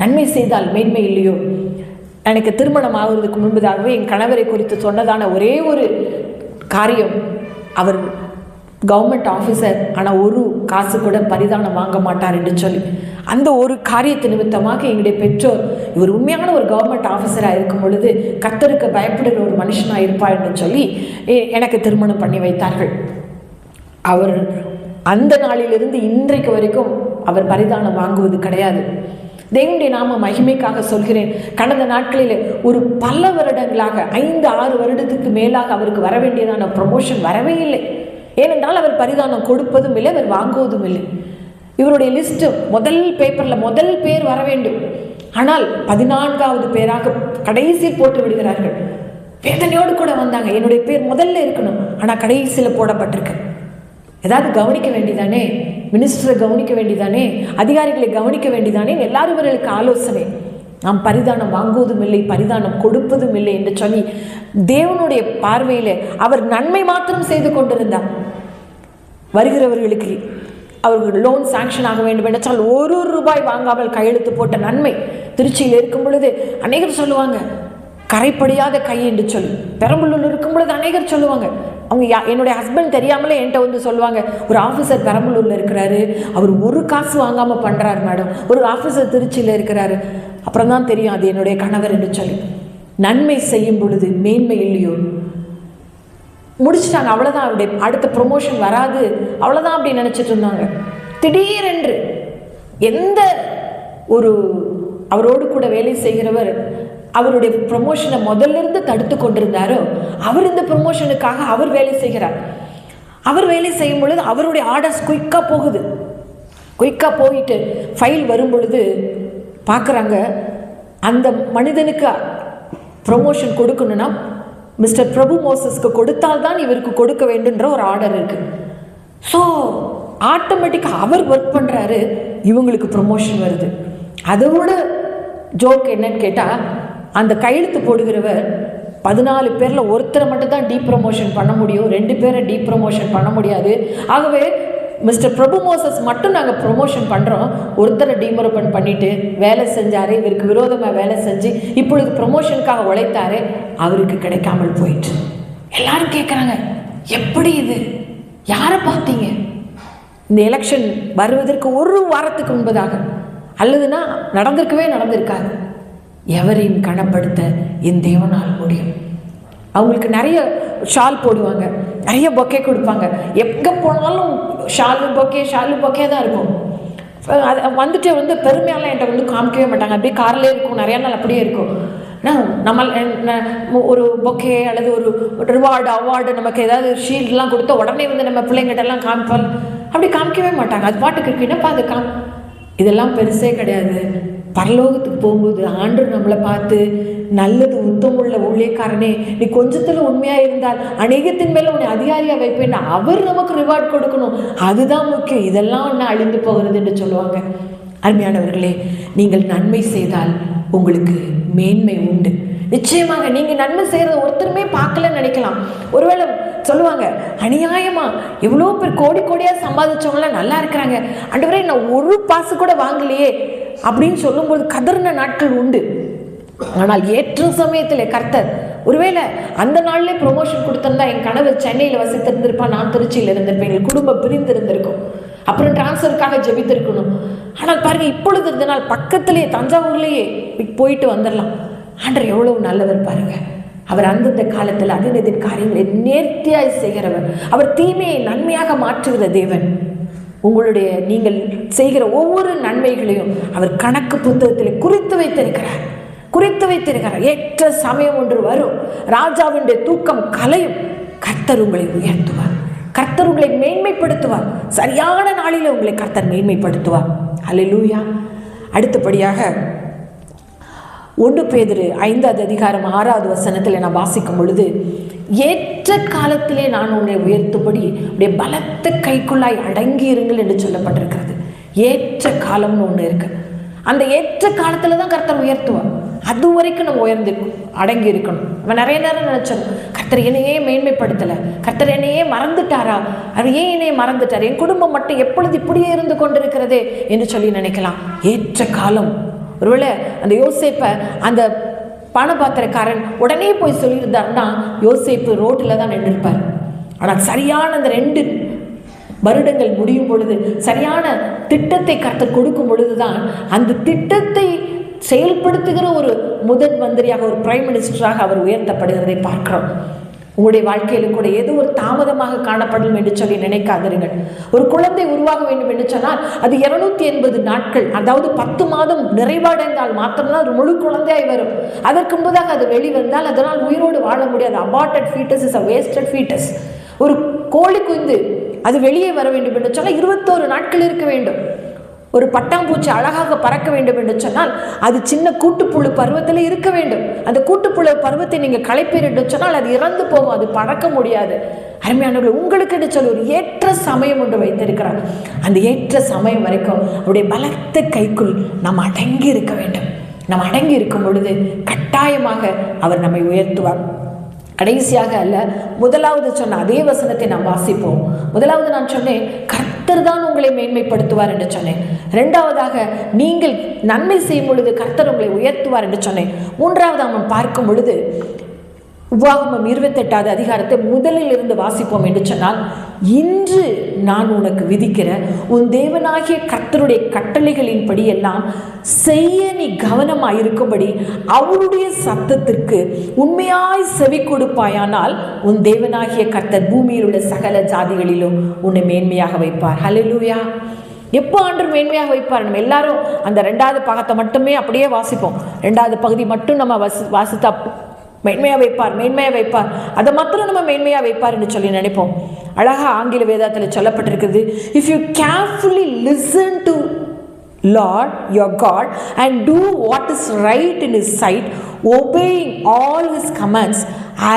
நன்மை செய்தால் மேன்மை இல்லையோ? எனக்கு திருமணம் ஆகுறதுக்கு முன்பதாகவே என் கணவரை குறித்து சொன்னதான ஒரே ஒரு காரியம், அவர் கவர்மெண்ட் ஆஃபீஸர், ஆனால் ஒரு காசு கூட பரிதானம் வாங்க மாட்டார் என்று சொல்லி, அந்த ஒரு காரியத்து நிமித்தமாக எங்களுடைய பெற்றோர் இவர் உண்மையான ஒரு கவர்மெண்ட் ஆஃபீஸராக இருக்கும் பொழுது கர்த்தருக்கு பயப்படுகிற ஒரு மனுஷனாக இருப்பார் என்று சொல்லி எனக்கு திருமணம் பண்ணி வைத்தார்கள். அவர் அந்த நாளிலிருந்து இன்றைக்கு வரைக்கும் அவர் பரிதானம் வாங்குவது கிடையாது. தேவனுடைய நாம மகிமைக்காக சொல்கிறேன். கடந்த நாட்களில் ஒரு பல வருடங்களாக 5-6 வருடத்துக்கு மேலாக அவருக்கு வர வேண்டியதான ப்ரமோஷன் வரவே இல்லை. ஏனென்றால் அவர் பரிதானம் கொடுப்பதும் இல்லை, அவர் வாங்குவதும் இல்லை. இவருடைய லிஸ்ட்டு முதல் பேப்பரில் முதல் பேர் வர வேண்டும், ஆனால் 14வது பேராக கடைசியில் போட்டு விடுகிறார்கள். வேதனையோடு கூட வந்தாங்க, என்னுடைய பேர் முதல்ல இருக்கணும், ஆனால் கடைசியில் போடப்பட்டிருக்கு. ஏதாவது கவனிக்க வேண்டியதானே, மினிஸ்டரை கவனிக்க வேண்டியதானே, அதிகாரிகளை கவனிக்க வேண்டியதானே, எல்லாரும் இவர்களுக்கு ஆலோசனை. நாம் பரிதானம் வாங்குவதும் இல்லை, பரிதானம் கொடுப்பதும் இல்லை என்று சொல்லி தேவனுடைய பார்வையில் அவர் நன்மை மாத்திரம் செய்து கொண்டிருந்தார். வருகிறவர்களுக்கு அவர்கள் லோன் சாங்ஷன் ஆக வேண்டும் என்றால் ₹1 வாங்காமல் கையெழுத்து போட்ட நன்மை. திருச்சியில் இருக்கும் பொழுது அநேகர் சொல்லுவாங்க கரைப்படியாத கை என்று சொல்லி, பெரம்பலூர் இருக்கும் பொழுது அநேகர் சொல்லுவாங்க. அவங்க என்னுடைய ஹஸ்பண்ட் தெரியாமலே என்கிட்ட வந்து சொல்லுவாங்க, ஒரு ஆஃபீஸர் பெரம்பலூரில் இருக்கிறாரு, அவர் ஒரு காசு வாங்காமல் பண்ணுறாரு மேடம், ஒரு ஆஃபீஸர் திருச்சியில் இருக்கிறாரு. அப்புறம் தான் தெரியும் அது என்னுடைய கணவர் என்று சொல்லி. நன்மை செய்யும் பொழுது மேன்மை இல்லையோ? முடிச்சுட்டாங்க, அவ்வளோதான், அவருடைய அடுத்த ப்ரொமோஷன் வராது, அவ்வளோதான் அப்படி நினச்சிட்டு இருந்தாங்க. திடீரென்று எந்த ஒரு அவரோடு கூட வேலை செய்கிறவர் அவருடைய ப்ரொமோஷனை முதல்லிருந்து தடுத்து கொண்டிருந்தாரோ, அவர் இந்த ப்ரொமோஷனுக்காக அவர் வேலை செய்கிறார். அவர் வேலை செய்யும் பொழுது அவருடைய ஆர்டர்ஸ் குயிக்காக போகுது. குயிக்காக போயிட்டு ஃபைல் வரும் பொழுது பார்க்குறாங்க, அந்த மனிதனுக்கு ப்ரொமோஷன் கொடுக்கணுன்னா மிஸ்டர் பிரபு மோசஸ்க்கு கொடுத்தால்தான் இவருக்கு கொடுக்க வேண்டுன்ற ஒரு ஆர்டர் இருக்குது. ஸோ ஆட்டோமேட்டிக்காக அவர் ஒர்க் பண்ணுறாரு, இவங்களுக்கு ப்ரொமோஷன் வருது. அதோட ஜோக் என்னன்னு கேட்டால், அந்த கையெழுத்து போடுகிறவர் 14 பேரில் ஒருத்தரை மட்டும் தான் டீப்ரமோஷன் பண்ண முடியும், 2 பேரை டீப்ரமோஷன் பண்ண முடியாது. ஆகவே மிஸ்டர் பிரபு மோசஸ் மட்டும் நாங்கள் ப்ரொமோஷன் பண்ணுறோம், ஒருத்தரை டீமோரபன் பண்ணிவிட்டு வேலை செஞ்சார், இவருக்கு விரோதமாக வேலை செஞ்சு இப்பொழுது ப்ரொமோஷனுக்காக உழைத்தாரு, அவருக்கு கிடைக்காமல் போயிட்டு. எல்லாரும் கேட்குறாங்க, எப்படி இது, யாரை பார்த்தீங்க? இந்த எலெக்ஷன் வருவதற்கு 1 வாரத்துக்கு முன்பதாக, அல்லதுன்னா நடந்திருக்காது. எவரையும் கனப்படுத்த என் தேவனால் முடியும். அவங்களுக்கு நிறைய ஷால் போடுவாங்க, நிறைய பொக்கே கொடுப்பாங்க, எங்கே போனாலும் ஷாலு பொக்கே தான் இருக்கும். அது வந்துட்டு பெருமையாலாம் என்கிட்ட காமிக்கவே மாட்டாங்க, அப்படியே காரிலே இருக்கும், நிறையா நாள் அப்படியே இருக்கும். நம்ம ஒரு பொக்கே அல்லது ஒரு ரிவார்டு அவார்டு நமக்கு ஏதாவது ஷீல்டெலாம் கொடுத்தா உடனே நம்ம பிள்ளைங்கிட்டெல்லாம் காமிப்பால், அப்படி காமிக்கவே மாட்டாங்க. அது பாட்டுக்கு இருக்கு, என்னப்பா அது இதெல்லாம் பெருசே கிடையாது. பரலோகத்துக்கு போகும்போது ஆண்டவர் நம்மளை பார்த்து, நல்லது உத்தமுள்ள ஊழியக்காரனே, நீ கொஞ்சத்துல உண்மையா இருந்தால் அநேகத்தின் மேல உன்னை அதிகாரியா வைப்பேன், அவர் நமக்கு ரிவார்ட் கொடுக்கணும், அதுதான் முக்கியம், இதெல்லாம் ஒன்று அழிந்து போகிறது என்று சொல்லுவாங்க. அருமையானவர்களே, நீங்கள் நன்மை செய்தால் உங்களுக்கு மேன்மை உண்டு. நிச்சயமாக நீங்க நன்மை செய்யறது ஒருத்தருமே பார்க்கலன்னு நினைக்கலாம். ஒருவேளை சொல்லுவாங்க, அநியாயமா எவ்வளோ பேர் கோடி கோடியா சம்பாதிச்சவங்களாம் நல்லா இருக்கிறாங்க, ஆண்டவரே நான் ஒரு பாசு கூட வாங்கலையே அப்படின்னு சொல்லும்போது கதறின நாட்கள் உண்டு. ஆனால் ஏற்ற சமயத்தில் கர்த்தர், ஒருவேளை அந்த நாள்ல ப்ரொமோஷன் கொடுத்திருந்தா என் கணவர் சென்னையில் வசித்திருந்திருப்பா, நான் திருச்சியில் இருந்திருப்பேன், எங்கள் குடும்பம் பிரிந்து இருந்திருக்கும், அப்புறம் டிரான்ஸ்ஃபருக்காக ஜெபித்திருக்கணும். ஆனால் பாருங்க, இப்பொழுது இந்த நாள் பக்கத்திலேயே தஞ்சாவூர்லேயே போயிட்டு வந்துடலாம். ஆண்டவர் எவ்வளவு நல்லவர் பாருங்க. அவர் அந்தந்த காலத்தில் அதினதின் காரியங்களை நேர்த்தியாய் செய்கிறவர். அவர் தீமையை நன்மையாக மாற்றுகிற தேவன். உங்களுடைய நீங்கள் செய்கிற ஒவ்வொரு நன்மைகளையும் அவர் கணக்கு புத்தகத்தில் குறித்து வைத்திருக்கிறார். ஏற்ற சமயம் ஒன்று வரும், ராஜாவினுடைய தூக்கம் கலையும், கர்த்தர் உங்களை உயர்த்துவார், கர்த்தர் உங்களை மேன்மைப்படுத்துவார். சரியான நாளில் உங்களை கர்த்தர் மேன்மைப்படுத்துவார். அல்லேலூயா. அடுத்தபடியாக 1 பேதுரு 5வது அதிகாரம் 6வது வசனத்தில் நான் வாசிக்கும் பொழுது, ஏற்ற காலத்திலே நான் உன்னை உயர்த்தும்படி உடைய பலத்த கைக்குள்ளாய் அடங்கி இருங்கள் என்று சொல்லப்பட்டிருக்கிறது. ஏற்ற காலம்னு ஒன்று இருக்கு. அந்த ஏற்ற காலத்துல தான் கர்த்தர் உயர்த்துவார். அது வரைக்கும் நம்ம அடங்கி இருக்கணும். அவன் நிறைய நேரம் நினைச்சோம், கர்த்தர் என்னையே மேன்மைப்படுத்தலை, கர்த்தர் என்னையே மறந்துட்டாரா, அவர் ஏன் என்னையே மறந்துட்டார், என் குடும்பம் மட்டும் எப்பொழுது இப்படியே இருந்து கொண்டிருக்கிறதே என்று சொல்லி நினைக்கலாம். ஏற்ற காலம். ஒருவேளை அந்த யோசேப்பை அந்த பணபாத்திரக்காரன் உடனே போய் சொல்லியிருந்தாருன்னா யோசேப்பு ரோட்டில் தான் நின்றுருப்பார். ஆனால் சரியான அந்த 2 வருடங்கள் முடியும் பொழுது, சரியான திட்டத்தை கர்த்தர் கொடுக்கும் பொழுதுதான் அந்த திட்டத்தை செயல்படுத்துகிற ஒரு முதன் மந்திரியாக, ஒரு பிரைம் மினிஸ்டராக அவர் உயர்த்தப்படுகிறதை பார்க்கிறோம். உங்களுடைய வாழ்க்கையில கூட ஏதோ ஒரு தாமதமாக காணப்படும் என்று சொல்லி நினைக்காதீர்கள். ஒரு குழந்தை உருவாக வேண்டும் என்று சொன்னால் அது 280 நாட்கள், அதாவது 10 மாதம் நிறைவடைந்தால் மாத்திரம்தான் ஒரு முழு குழந்தையாய் வரும். அதற்கு முன்பதாக அது வெளிவந்தால் அதனால் உயிரோடு வாழ முடியாது. Aborted foetus is a wasted foetus. ஒரு கோழி குஞ்சு அது வெளியே வர வேண்டும் என்று சொன்னால் 21 நாட்கள் இருக்க வேண்டும். ஒரு பட்டாம்பூச்சி அழகாக பறக்க வேண்டும் என்று சொன்னால் அது சின்ன கூட்டுப்புழு பருவத்தில் இருக்க வேண்டும். அந்த கூட்டுப்புழு பருவத்தை நீங்கள் களைப்பீர் என்று சொன்னால் அது இறந்து போகும், அது பறக்க முடியாது. அருமையானவர்கள், உங்களுக்கு என்று சொல்லி ஒரு ஏற்ற சமயம் ஒன்று வைத்திருக்கிறார். அந்த ஏற்ற சமயம் வரைக்கும் அவருடைய பலத்த கைக்குள் நாம் அடங்கி இருக்க வேண்டும். நாம் அடங்கி இருக்கும் பொழுது கட்டாயமாக அவர் நம்மை உயர்த்துவார். கடைசியாக அல்ல, முதலாவது சொன்ன அதே வசனத்தை நாம் வாசிப்போம். முதலாவது நான் சொன்னேன், கர்த்தர் தான் உங்களை மேன்மைப்படுத்துவார் என்று சொன்னேன். 2வதாக, நீங்கள் நன்மை செய்யும் பொழுது கர்த்தர் உங்களை உயர்த்துவார் என்று சொன்னேன். 3வது நாம் பார்க்கும் பொழுது உபாகமம் 28வது அதிகாரத்தை முதலில் இருந்து வாசிப்போம் என்று சொன்னால், இன்று நான் உனக்கு விதிக்கிற உன் தேவனாகிய கர்த்தருடைய கட்டளைகளின்படி எல்லாம் செய்ய நீ கவனமாயிருக்கும்படி அவருடைய சத்தத்திற்கு உண்மையாய் செவி கொடுப்பாயானால் உன் தேவனாகிய கர்த்தர் பூமியில் உள்ள சகல ஜாதிகளிலும் உன்னை மேன்மையாக வைப்பார். ஹல்லேலூயா. எப்போ ஆண்டவர் மேன்மையாக வைப்பார்? நம்ம எல்லாரும் அந்த 2வது பாகத்தை மட்டுமே அப்படியே வாசிப்போம். 2வது பகுதி மட்டும் நம்ம வாசித்தா மேன்மையாக வைப்பார், அதை மாத்திரம் நம்ம மேன்மையாக வைப்பார் என்று சொல்லி நினைப்போம். அழகா ஆங்கில வேதத்தில் சொல்லப்பட்டிருக்கிறது, if you carefully listen to Lord your God and do what is right in his sight, obeying all his commands,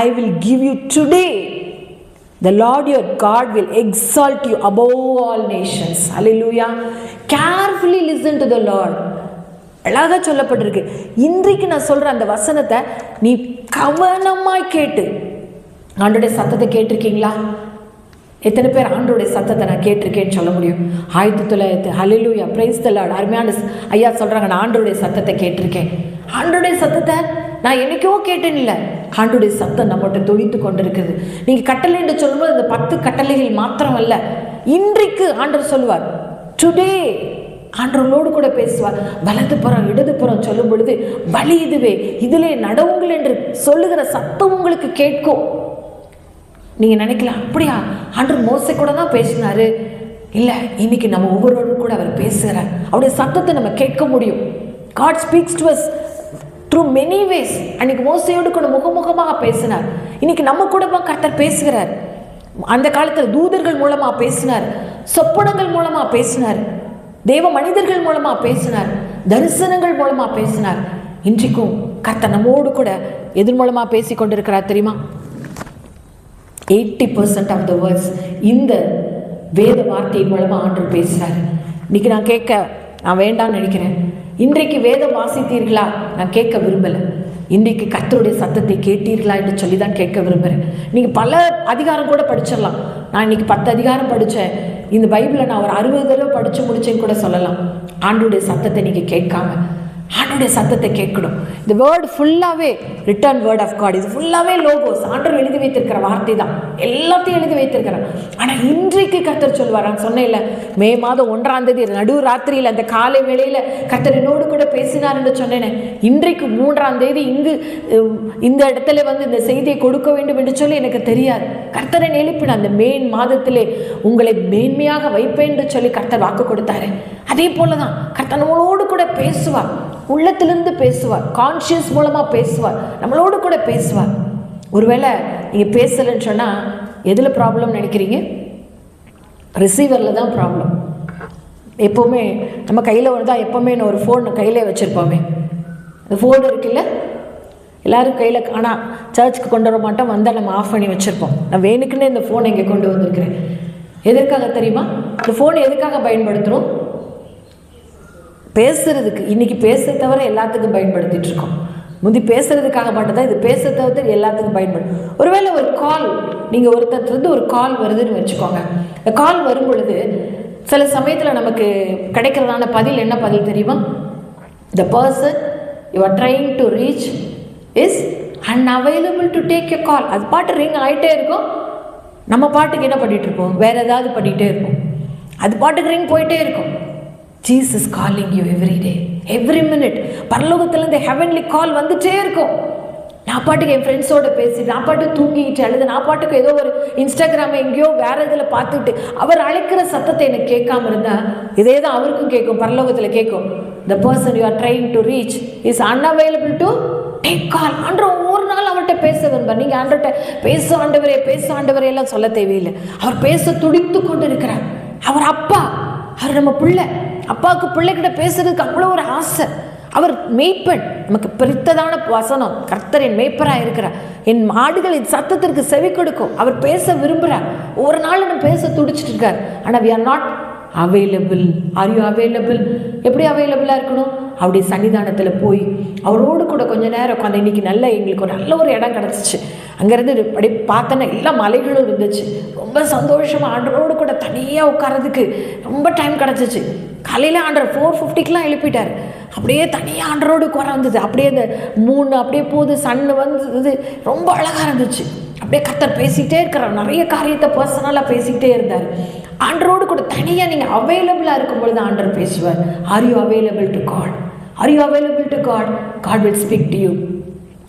I will give you today. The Lord your God will exalt you above all nations. Hallelujah. Carefully listen to the Lord. அழகாக சொல்லப்பட்டிருக்கு. இன்றைக்கு நான் சொல்கிற அந்த வசனத்தை நீ கவனமாய் கேட்டு, ஆண்டோடைய சத்தத்தை கேட்டிருக்கீங்களா? எத்தனை பேர் ஆண்டோடைய சத்தத்தை நான் கேட்டிருக்கேன்னு சொல்ல முடியும்? 1900 ஹல்லேலூயா, பிரைஸ் தி லார்ட். அருமையான ஐயா சொல்கிறாங்க, நான் ஆண்டோடைய சத்தத்தை கேட்டிருக்கேன். ஆண்டோடைய சத்தத்தை நான் என்னைக்கோ கேட்டேன்னு இல்லை, ஆண்டோடைய சத்தம் நம்மகிட்ட துடித்து கொண்டு இருக்குது. நீங்கள் கட்டளை என்று சொல்லும்போது அந்த 10 கட்டளைகள் மாத்திரம் அல்ல, இன்றைக்கு ஆண்டவர் சொல்லுவார். டுடே ஆண்டவர்களோடு கூட பேசுவார். வலது புறம் இடது புறம் சொல்லும் பொழுது வழி இதுவே, இதிலே நடவுங்கள் என்று சொல்லுகிற சத்தம் உங்களுக்கு கேட்கும். நீங்க நினைக்கலாம், அப்படியா ஆண்டவர் மோசே கூட தான் பேசினாரு? இல்லை, இன்னைக்கு நம்ம ஒவ்வொருவரும் கூட அவர் பேசுகிறார். அவருடைய சத்தத்தை நம்ம கேட்க முடியும். God speaks to us through many ways. அன்னைக்கு மோசையோடு கூட முகமுகமாக பேசினார். இன்னைக்கு நம்ம கூட கர்த்தர் பேசுகிறார். அந்த காலத்தில் தூதர்கள் மூலமாக பேசினார், சொப்பனங்கள் மூலமாக பேசினார். தேவ மனிதர்கள் மூலமா பேசினார், தரிசனங்கள் மூலமா பேசினார். இன்றைக்கும் கர்த்தர் நம்மோடு கூட எதன் மூலமா பேசி கொண்டிருக்கிறார் தெரியுமா? 80% ஆஃப் த வேர்ட்ஸ் இந்த வேத வார்த்தையின் மூலமா ஆண்டவர் பேசுறாரு. இன்னைக்கு நான் வேண்டாம்னு நினைக்கிறேன். இன்றைக்கு வேதம் வாசித்தீர்களா? நான் கேட்க விரும்பலை. இன்றைக்கு கர்த்தருடைய சத்தத்தை கேட்டீர்களா என்று சொல்லி தான் கேட்க விரும்புகிறேன். நீங்கள் பல அதிகாரம் கூட படிச்சிடலாம். நான் இன்னைக்கு 10 அதிகாரம் படித்தேன். இந்த பைபிளை நான் ஒரு 60 தடவை படித்து முடிச்சேன்னு கூட சொல்லலாம். ஆண்டவருடைய சத்தத்தை நீங்கள் கேட்காம ஆண்டவருடைய சத்தத்தை கேட்கணும். இந்த வேர்டு ஃபுல்லாகவே ரிட்டர்ன் வேர்ட் ஆஃப் காட். இது ஃபுல்லாகவே லோகோஸ். ஆண்டவர் எழுதி வைத்திருக்கிற வார்த்தை தான். எல்லாத்தையும் எழுதி வைத்திருக்கிறார். ஆனால் இன்றைக்கு கர்த்தர் சொல்வார். நான் சொன்னேன்ல, மே மாதம் 1ஆம் தேதி நடு ராத்திரியில் அந்த காலை வேளையில் கர்த்தர் என்னோடு கூட பேசினார் என்று சொன்னேன். இன்றைக்கு 3ஆம் தேதி இங்கு இந்த இடத்துல வந்து இந்த செய்தியை கொடுக்க வேண்டும் என்று சொல்லி எனக்கு தெரியாது. கர்த்தரை எழுப்பின அந்த மாதத்திலே உங்களை மேன்மையாக வைப்பேன் என்று சொல்லி கர்த்தர் வாக்கு கொடுத்தாரு. அதே போல தான் கர்த்தர் நம்மளோடு கூட பேசுவார். உள்ளத்திலிருந்து பேசுவார். கான்ஷியஸ் மூலமாக பேசுவார். நம்மளோடு கூட பேசுவார். ஒருவேளை நீங்கள் பேசலைன்னு சொன்னால் எதில் ப்ராப்ளம் நினைக்கிறீங்க? ரிசீவரில் தான் ப்ராப்ளம். எப்போவுமே நம்ம கையில் வருதான், எப்போவுமே நான் ஒரு ஃபோன் கையிலே வச்சுருப்போமே. அந்த ஃபோன் இருக்குல்ல, எல்லோரும் கையில். ஆனால் சர்ச்சுக்கு கொண்டு வர மாட்டோம், வந்தால் நம்ம ஆஃப் பண்ணி வச்சுருப்போம். நான் வேணுக்குன்னு இந்த ஃபோனை இங்கே கொண்டு வந்திருக்கிறேன். எதற்காக தெரியுமா? இந்த ஃபோன் எதுக்காக பயன்படுத்துகிறோம்? பேசுறதுக்கு. இன்றைக்கி பேச தவிர எல்லாத்துக்கும் பயன்படுத்திகிட்டு இருக்கோம். முந்தி பேசுறதுக்காக மட்டும்தான், இது பேச தவிர எல்லாத்துக்கும் பயன்படும். ஒருவேளை ஒரு கால், நீங்கள் ஒருத்தர் ஒரு கால் வருதுன்னு வச்சுக்கோங்க. இந்த கால் வரும் பொழுது சில சமயத்தில் நமக்கு கிடைக்கிறதான பதில் என்ன பதில் தெரியுமா? The person you are trying to reach is unavailable to take your call. அது பாட்டு ரிங் ஆகிட்டே இருக்கும். நம்ம பாட்டுக்கு என்ன பண்ணிகிட்டு இருப்போம்? வேறு ஏதாவது பண்ணிகிட்டே இருப்போம். அது பாட்டுக்கு ரிங் போயிட்டே இருக்கும். Jesus calling you every day, every minute. பரலோகத்திலேருந்து ஹெவன்லி கால் வந்துட்டே இருக்கும். நான் பாட்டுக்கு என் ஃப்ரெண்ட்ஸோடு பேசிட்டு, நான் பாட்டுக்கு தூங்கிட்டு அழுது, நான் பாட்டுக்கு ஏதோ ஒரு இன்ஸ்டாகிராமை எங்கேயோ வேறு இதில் பார்த்துட்டு அவர் அழைக்கிற சத்தத்தை எனக்கு கேட்காம இருந்தால் இதே தான் அவருக்கும் கேட்கும், பரலோகத்தில் கேட்கும். The person you are trying to reach is unavailable to take call. ஆண்டவர் ஒவ்வொரு நாள் அவர்கிட்ட பேச விரும்பார். நீங்கள் ஆண்டவர்கிட்ட பேச ஆண்டவரே எல்லாம் சொல்ல தேவையில்லை. அவர் பேச துடித்து கொண்டு இருக்கிறார். அவர் அப்பா, அவர் நம்ம பிள்ளை. அப்பாவுக்கு பிள்ளைகிட்ட பேசுறதுக்கு அவ்வளோ ஒரு ஆசை. அவர் மேய்ப்பன். நமக்கு பிரித்ததான வசனம், கர்த்தர் என் மேய்ப்பராக இருக்கிறார், என் மாடுகளின் சத்தத்திற்கு செவி கொடுக்கும். அவர் பேச விரும்புகிறார். ஒரு நாள் நம்ம பேச துடிச்சிட்டு இருக்கார். ஆனால் we are not available. Are you available? எப்படி அவைலபிளாக இருக்கணும்? அவருடைய சன்னிதானத்தில் போய் அவரோடு கூட கொஞ்சம் நேரம் உட்காந்து. இன்றைக்கி எங்களுக்கு ஒரு நல்ல ஒரு இடம் கிடச்சிச்சு. அங்கேருந்து அப்படி பார்த்தோன்னா எல்லா மலைகளும் இருந்துச்சு. ரொம்ப சந்தோஷமாக ஆண்டவரோடு கூட தனியாக உட்காரதுக்கு ரொம்ப டைம் கிடச்சிச்சு. காலையில் ஆண்டவர் 4:50 எழுப்பிட்டார். அப்படியே தனியாக ஆண்டரோடு உட்கார வந்தது. அப்படியே அந்த மூணு அப்படியே போகுது, சன்னு வந்தது, ரொம்ப அழகாக இருந்துச்சு. அப்படியே கர்த்தர் பேசிகிட்டே இருக்கிறார். நிறைய காரியத்தை பர்சனலாக பேசிக்கிட்டே இருந்தார். ஆண்டரோடு கூட தனியாக நீங்கள் அவைலபிளாக இருக்கும் பொழுது ஆண்டர் பேசுவார். Are you available to God? Are you available to God? God will speak to you.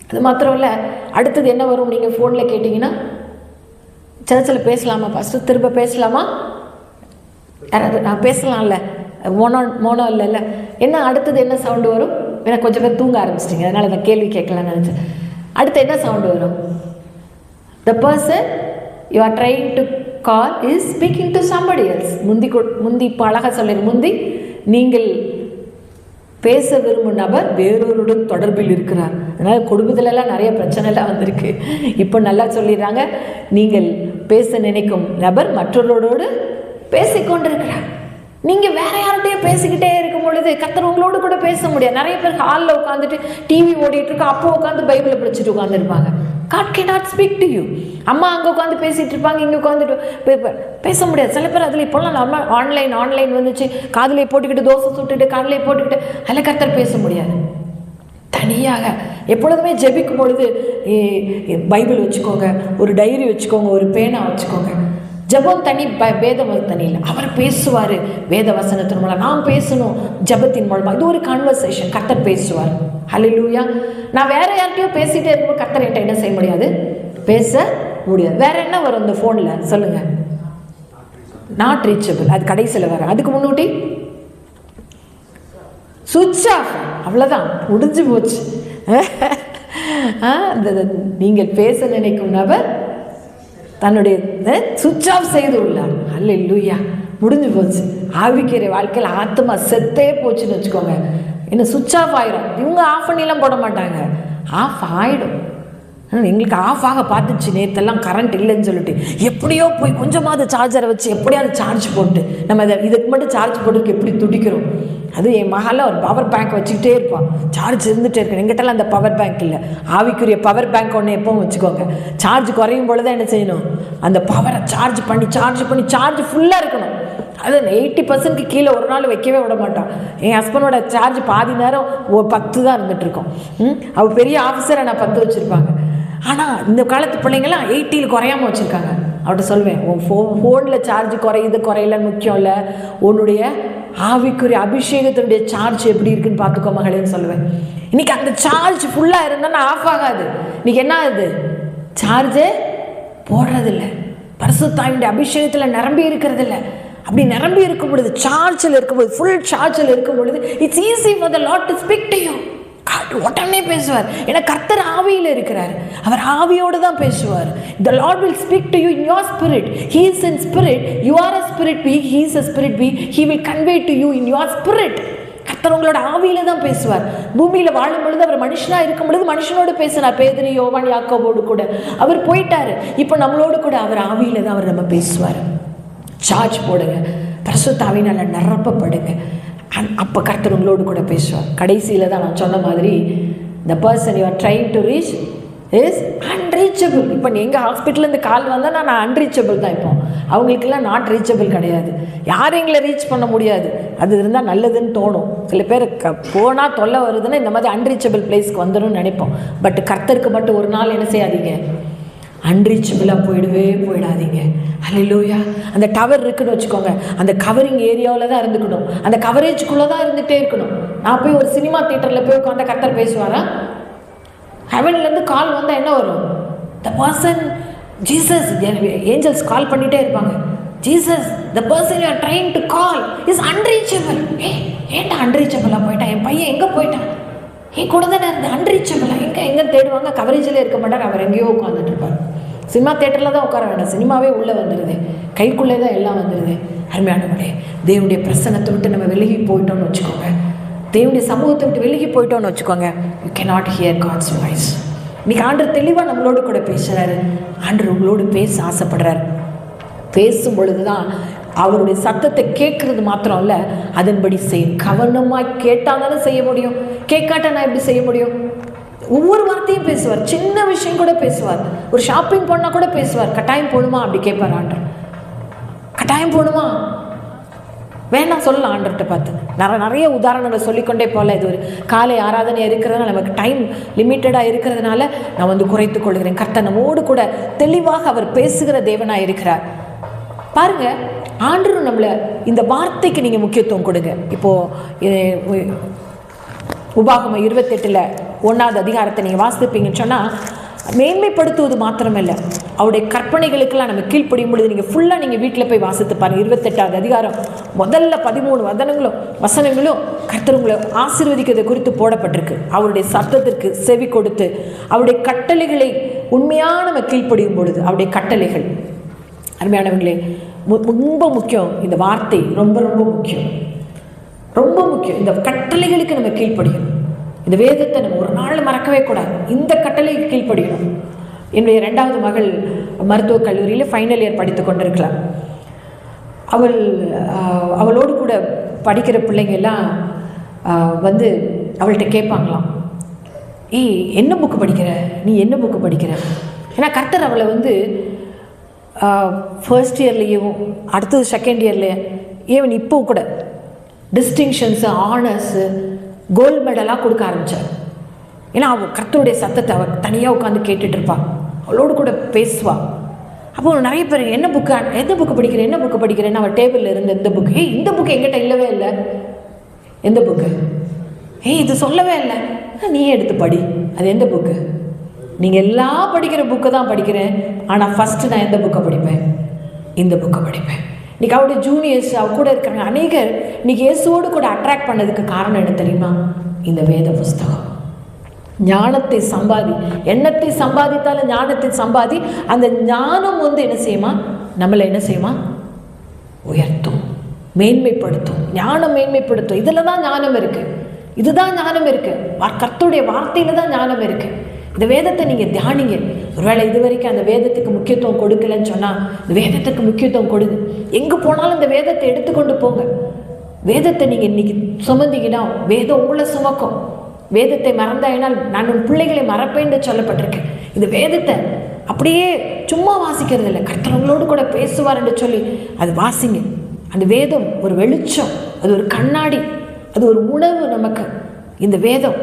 அது மாத்திரம் இல்லை, அடுத்தது என்ன வரும்? நீங்கள் ஃபோனில் கேட்டிங்கன்னா சர்ச்சில் பேசலாமா ஃபஸ்ட்டு? திரும்ப பேசலாமா? யாராவது நான் பேசலாம்ல, மோனோ இல்லைல்ல. என்ன அடுத்தது என்ன சவுண்டு வரும்? எனக்கு கொஞ்சம் பேர் தூங்க ஆரம்பிச்சிட்டிங்க, அதனால் நான் கேள்வி கேட்கலான்னு நினச்சேன். அடுத்து என்ன சவுண்டு வரும்? The person you are trying to call is speaking to somebody else. முந்தி இப்போ அழகாக சொல்லிடு. முந்தி நீங்கள் பேச விரும்பும் நபர் வேறொருடன் தொடர்பில் இருக்கிறார். அதனால் குடும்பத்திலலாம் நிறைய பிரச்சனைலாம் வந்திருக்கு. இப்போ நல்லா சொல்லிடுறாங்க, நீங்கள் பேச நினைக்கும் நபர் மற்றவரோடு பேசிக்கொண்டிருக்கிறார். நீங்கள் வேற யார்கிட்டயே பேசிக்கிட்டே இருக்கும் பொழுது கர்த்தர் உங்களோடு கூட பேச முடியாது. நிறைய பேர் ஹாலில் உட்காந்துட்டு டிவி ஓடிட்டு இருக்கா, அப்போ உட்காந்து பைபிளை படிச்சுட்டு உட்காந்துருப்பாங்க. God cannot speak to you. அம்மா அங்கே உட்காந்து பேசிகிட்டு இருப்பாங்க, இங்கே உட்காந்துட்டு பேச முடியாது. சில பேர் அதில் இப்போலாம் நம்ம ஆன்லைன் வந்துச்சு. காதிலே போட்டுக்கிட்டு தோசை சுட்டுட்டு காதிலே போட்டுக்கிட்டு அதில் கர்த்தர் பேச முடியாது. தனியாக எப்பொழுதுமே ஜெபிக்கும் பொழுது பைபிள் வச்சுக்கோங்க, ஒரு டைரி வச்சுக்கோங்க, ஒரு பேனா வச்சுக்கோங்க. ஜபம் தனி, வேதம் தனி இல்லை. அவர் பேசுவார் வேத வசனத்தின் மூலம். நாம் பேசணும் ஜபத்தின் மூலமாக. இது ஒரு கான்வர்சேஷன். கர்த்தர் பேசுவார். ஹல்லேலூயா. நான் வேற யார்கிட்டயோ பேசிகிட்டே இருக்கும்போது கர்த்தர் என்கிட்ட என்ன செய்ய முடியாது? பேச முடியாது. வேற என்ன வரும் இந்த ஃபோனில் சொல்லுங்கள்? Not reachable. அது கடைசியில் வர. அதுக்கு முன்னாடி சுவிட்ச் ஆஃப். அவ்வளோதான், முடிஞ்சு போச்சு. நீங்கள் பேச நினைக்கும் நபர் தன்னுடைய சுவிட்ச் ஆஃப் செய்து உள்ளார். ஹல்லேலூயா. முடிஞ்சு போச்சு. ஆவிக்கிற வாழ்க்கையில் ஆத்மா செத்தே போச்சுன்னு வச்சுக்கோங்க. இன்னும் சுவிட்ச் ஆஃப் ஆகிடும். இவங்க ஆஃப் பண்ணிலாம் போட மாட்டாங்க, ஆஃப் ஆகிடும். எங்களுக்கு ஆஃப் ஆக பார்த்துச்சு நேற்றெல்லாம் கரண்ட் இல்லைன்னு சொல்லிட்டு எப்படியோ போய் கொஞ்சமாவது சார்ஜரை வச்சு எப்படியாவது சார்ஜ் போட்டு நம்ம அதை இதுக்கு மட்டும் சார்ஜ் போட்டுக்கு எப்படி துடிக்கிறோம். அது என் மகால ஒரு பவர் பேங்க் வச்சுக்கிட்டே இருப்பான், சார்ஜ் இருந்துகிட்டே இருக்கணும். எங்கிட்டலாம் அந்த பவர் பேங்க் இல்லை. ஆவிக்குரிய பவர் பேங்க் ஒன்று எப்பவும் வச்சுக்கோங்க. சார்ஜ் குறையும் பொழுது என்ன செய்யணும், அந்த பவரை சார்ஜ் பண்ணி சார்ஜ் ஃபுல்லாக இருக்கணும். அது 80% கீழே ஒரு நாள் வைக்கவே விட மாட்டான். என் ஹஸ்பண்டோட சார்ஜ் பாதி நேரம் 10 தான் இருந்துகிட்ருக்கோம். அவள் பெரிய ஆஃபீஸரை நான் 10 வச்சுருப்பாங்க. ஆனால் இந்த காலத்து பிள்ளைங்கள்லாம் 80 குறையாமல் வச்சுருக்காங்க. அவர்கிட்ட சொல்வேன், உன் ஃபோனில் சார்ஜ் குறையலன்னு முக்கியம் இல்லை, உன்னுடைய ஆவிக்குரிய அபிஷேகத்தினுடைய சார்ஜ் எப்படி இருக்குன்னு பார்த்துக்கோ மகளேன்னு சொல்லுவேன். இன்றைக்கி அந்த சார்ஜ் ஃபுல்லாக இருந்தால் ஆஃப் ஆகாது. இன்றைக்கி என்ன ஆகுது, சார்ஜே போடுறதில்லை. பரிசுத்தாவினுடைய அபிஷேகத்தில் நிரம்பி இருக்கிறதில்ல. அப்படி நிரம்பி இருக்கும் பொழுது, சார்ஜில் இருக்கும்போது, ஃபுல் சார்ஜில் இருக்கும் பொழுது, it's easy for the Lord to speak to you. உடனே பேசுவார். ஏன்னா கர்த்தர் ஆவியில் இருக்கிறார், அவர் ஆவியோடு தான் பேசுவார். The Lord will speak to you in your spirit. He is in spirit, you are a spirit being, he is a spirit being. He will convey to you in your spirit. கர்த்தர் உங்களோட ஆவியில தான் பேசுவார். பூமியில் வாழும் பொழுது அவர் மனுஷனாக இருக்கும் பொழுது மனுஷனோடு பேசினார். பேதுரு, யோவான், யாக்கோபோடு கூட அவர் போயிட்டாரு. இப்போ நம்மளோடு கூட அவர் ஆவியில தான் அவர் நம்ம பேசுவார். சார்ஜ் போடுங்க, பரிசுத்த ஆவியினால நிரப்பப்படுங்க. அப்போ கர்த்தர் உங்களோடு கூட பேசுவார். கடைசியில் தான் நான் சொன்ன மாதிரி, the person you are trying to reach is unreachable. இப்போ எங்கள் ஹாஸ்பிட்டலேருந்து கால் வந்தால் நான் அன்ரீச்சபிள் தான். இப்போ அவங்களுக்கெல்லாம் நாட் ரீச்சபிள் கிடையாது. யாரும் எங்களை ரீச் பண்ண முடியாது. அது இருந்தால் நல்லதுன்னு தோணும். சில பேர் போனால் தொல்லை வருதுன்னா இந்த மாதிரி அன்ரீச்சபிள் பிளேஸ்க்கு வந்துடும் நினைப்போம். பட் கர்த்தருக்கு மட்டும் ஒரு நாள் என்ன செய்யாதீங்க, அன்ரீச்சபிளாக போயிடாதீங்க. ஹல்லேலூயா. அந்த டவர் இருக்குன்னு வச்சுக்கோங்க, அந்த கவரிங் ஏரியாவில் தான் இருந்துக்கணும், அந்த கவரேஜுக்குள்ளே தான் இருந்துகிட்டே இருக்கணும். நான் போய் ஒரு சினிமா தியேட்டரில் போய் உட்காந்து கர்த்தர் பேசுவாரா? ஹெவன்லேருந்து கால் வந்தால் என்ன வரும், த பர்சன் ஜீசஸ், ஏஞ்சல்ஸ் கால் பண்ணிகிட்டே இருப்பாங்க. Jesus, the person you are trying to call is unreachable. ஏன்டா அன்ரீச்சபிளாக போயிட்டான், என் பையன் எங்கே போயிட்டான், என் கூட தானே இருந்து அன்ரீச்சபிளாக எங்கே தேடுவாங்க. கவரேஜில் இருக்க மாட்டார், அவர் எங்கேயோ உட்காந்துட்டு இருப்பார். சினிமா தேட்டரில் தான் உட்கார வேண்டாம், சினிமாவே உள்ளே வந்துடுது, கைக்குள்ளே தான் எல்லாம் வந்துடுது. அருமையானவர்களே, தேவனுடைய பிரசன்னத்தை விட்டு நம்ம விலகி போயிட்டோம்னு வச்சுக்கோங்க, தேவனுடைய சமூகத்தை விட்டு விலகி போயிட்டோம்னு வச்சுக்கோங்க, you cannot hear God's voice. இன்றைக்கி ஆண்டவர் தெளிவாக நம்மளோடு கூட பேசுகிறாரு. ஆண்டவர் உங்களோடு பேச ஆசைப்படுறாரு. பேசும் பொழுது தான் அவருடைய சத்தத்தை கேட்கறது மாத்திரம் இல்லை, அதன்படி செய்யும். கவனமாக கேட்டால் தானே செய்ய முடியும், கேட்காட்டா நான் எப்படி செய்ய முடியும்? ஒவ்வொரு வார்த்தையும் பேசுவார், சின்ன விஷயம் கூட பேசுவார். ஒரு ஷாப்பிங் போனால் கூட பேசுவார். கட்டாயம் போகணுமா அப்படி கேட்பார் ஆண்டர். கட்டாயம் போகணுமா வேணாம் சொல்லலாம் ஆண்டர்கிட்ட பார்த்து. நிறைய உதாரணங்களை சொல்லிக்கொண்டே போகல. இது ஒரு காலை ஆராதனை இருக்கிறதுனால, நமக்கு டைம் லிமிட்டடாக இருக்கிறதுனால நான் குறைத்துக் கொள்கிறேன். கர்த்தர் நம்மோடு கூட தெளிவாக அவர் பேசுகிற தேவனாக இருக்கிறார். பாருங்க, ஆண்டவர் நம்மளை இந்த வார்த்தைக்கு நீங்கள் முக்கியத்துவம் கொடுங்க. இப்போது உபாகமம் 28 1வது அதிகாரத்தை நீங்கள் வாசிப்பீங்கன்னு சொன்னால், மேன்மைப்படுத்துவது மாத்திரமில்லை, அவருடைய கற்பனைகளுக்கெல்லாம் நம்ம கீழ்ப்படியும் பொழுது நீங்கள் ஃபுல்லாக நீங்கள் வீட்டில் போய் வாசித்து பாருங்கள். 28வது அதிகாரம் முதல்ல 13 வசனங்களும் கர்த்தர் உங்களை ஆசீர்வதிக்கிறதை குறித்து போடப்பட்டிருக்கு. அவருடைய சத்தத்திற்கு செவி கொடுத்து அவருடைய கட்டளைகளை உண்மையாக நம்ம கீழ்ப்படியும் பொழுது, அவருடைய கட்டளைகள் அருமையானவங்களே ரொம்ப முக்கியம். இந்த வார்த்தை ரொம்ப ரொம்ப முக்கியம், ரொம்ப முக்கியம். இந்த கட்டளைகளுக்கு நம்ம கீழ்ப்படியணும். இந்த வேதத்தை நம்ம ஒரு நாள் மறக்கவே கூடாது. இந்த கட்டளைக்கு கீழ்ப்படியணும். என்னுடைய 2வது மகள் மருத்துவக் கல்லூரியில் ஃபைனல் இயர் படித்து கொண்டிருக்கலாம். அவளோடு கூட படிக்கிற பிள்ளைங்க எல்லாம் அவள்கிட்ட கேட்பாங்களாம், என்ன புக்கு படிக்கிற, நீ என்ன புக்கு படிக்கிற? ஏன்னா கர்த்தர் அவளை ஃபர்ஸ்ட் இயர்லேயும் அடுத்தது செகண்ட் இயர்லேயே ஈவன் இப்போ கூட டிஸ்டிங்ஷன்ஸு, ஆனர்ஸு, கோல்டு மெடலாக கொடுக்க ஆரம்பித்தார். ஏன்னா அவள் கர்த்தருடைய சத்தத்தை அவள் தனியாக உட்காந்து கேட்டுட்ருப்பாள், அவளோடு கூட பேசுவாள். அப்போது நிறைய பேர் எந்த புக்கு படிக்கிறேன்னு அவள் டேபிளில் இருந்த இந்த புக்கு, இந்த புக்கு எங்கிட்ட இல்லவே இல்லை. எந்த புக்கு? இது சொல்லவே இல்லை. நீயே எடுத்து படி. அது எந்த புக்கு? நீங்கள் எல்லாம் படிக்கிற புக்கு தான் படிக்கிறேன், ஆனால் ஃபஸ்ட்டு நான் எந்த புக்கை படிப்பேன்? இந்த புக்கை படிப்பேன். இன்றைக்கி அவருடைய ஜூனியர்ஸ் அவ கூட இருக்கிறாங்க அநேகர் இன்றைக்கி இயேசுவோடு கூட அட்ராக்ட் பண்ணதுக்கு காரணம் என்ன தெரியுமா? இந்த வேத புஸ்தகம். ஞானத்தை சம்பாதி, எண்ணத்தை சம்பாதித்தாலும் ஞானத்தை சம்பாதி. அந்த ஞானம் என்ன செய்யுமா? நம்மளை என்ன செய்யுமா? உயர்த்தும். மேன்மைப்படுத்தும், ஞானம் மேன்மைப்படுத்தும். இதில் தான் ஞானம் இருக்குது, இதுதான் ஞானம் இருக்குது. கர்த்தருடைய வார்த்தையில் தான் ஞானம் இருக்குது. இந்த வேதத்தை நீங்கள் தியானிங்க. ஒருவேளை இது வரைக்கும் அந்த வேதத்துக்கு முக்கியத்துவம் கொடுக்கலன்னு சொன்னால் இந்த வேதத்துக்கு முக்கியத்துவம் கொடுங்க. எங்கே போனாலும் இந்த வேதத்தை எடுத்துக்கொண்டு போங்க. வேதத்தை நீங்கள் இன்னைக்கு சுமந்தீங்கன்னா வேதம் உங்களை சுமக்கும். வேதத்தை மறந்தாயினால் நான் உன் பிள்ளைகளை மறப்பேன்னு சொல்லப்பட்டிருக்கேன். இந்த வேதத்தை அப்படியே சும்மா வாசிக்கிறது இல்லை, கர்த்தர் உங்களோடு கூட பேசுவார் என்று சொல்லி அது வாசிங்க. அந்த வேதம் ஒரு வெளிச்சம், அது ஒரு கண்ணாடி, அது ஒரு உணவு. நமக்கு இந்த வேதம்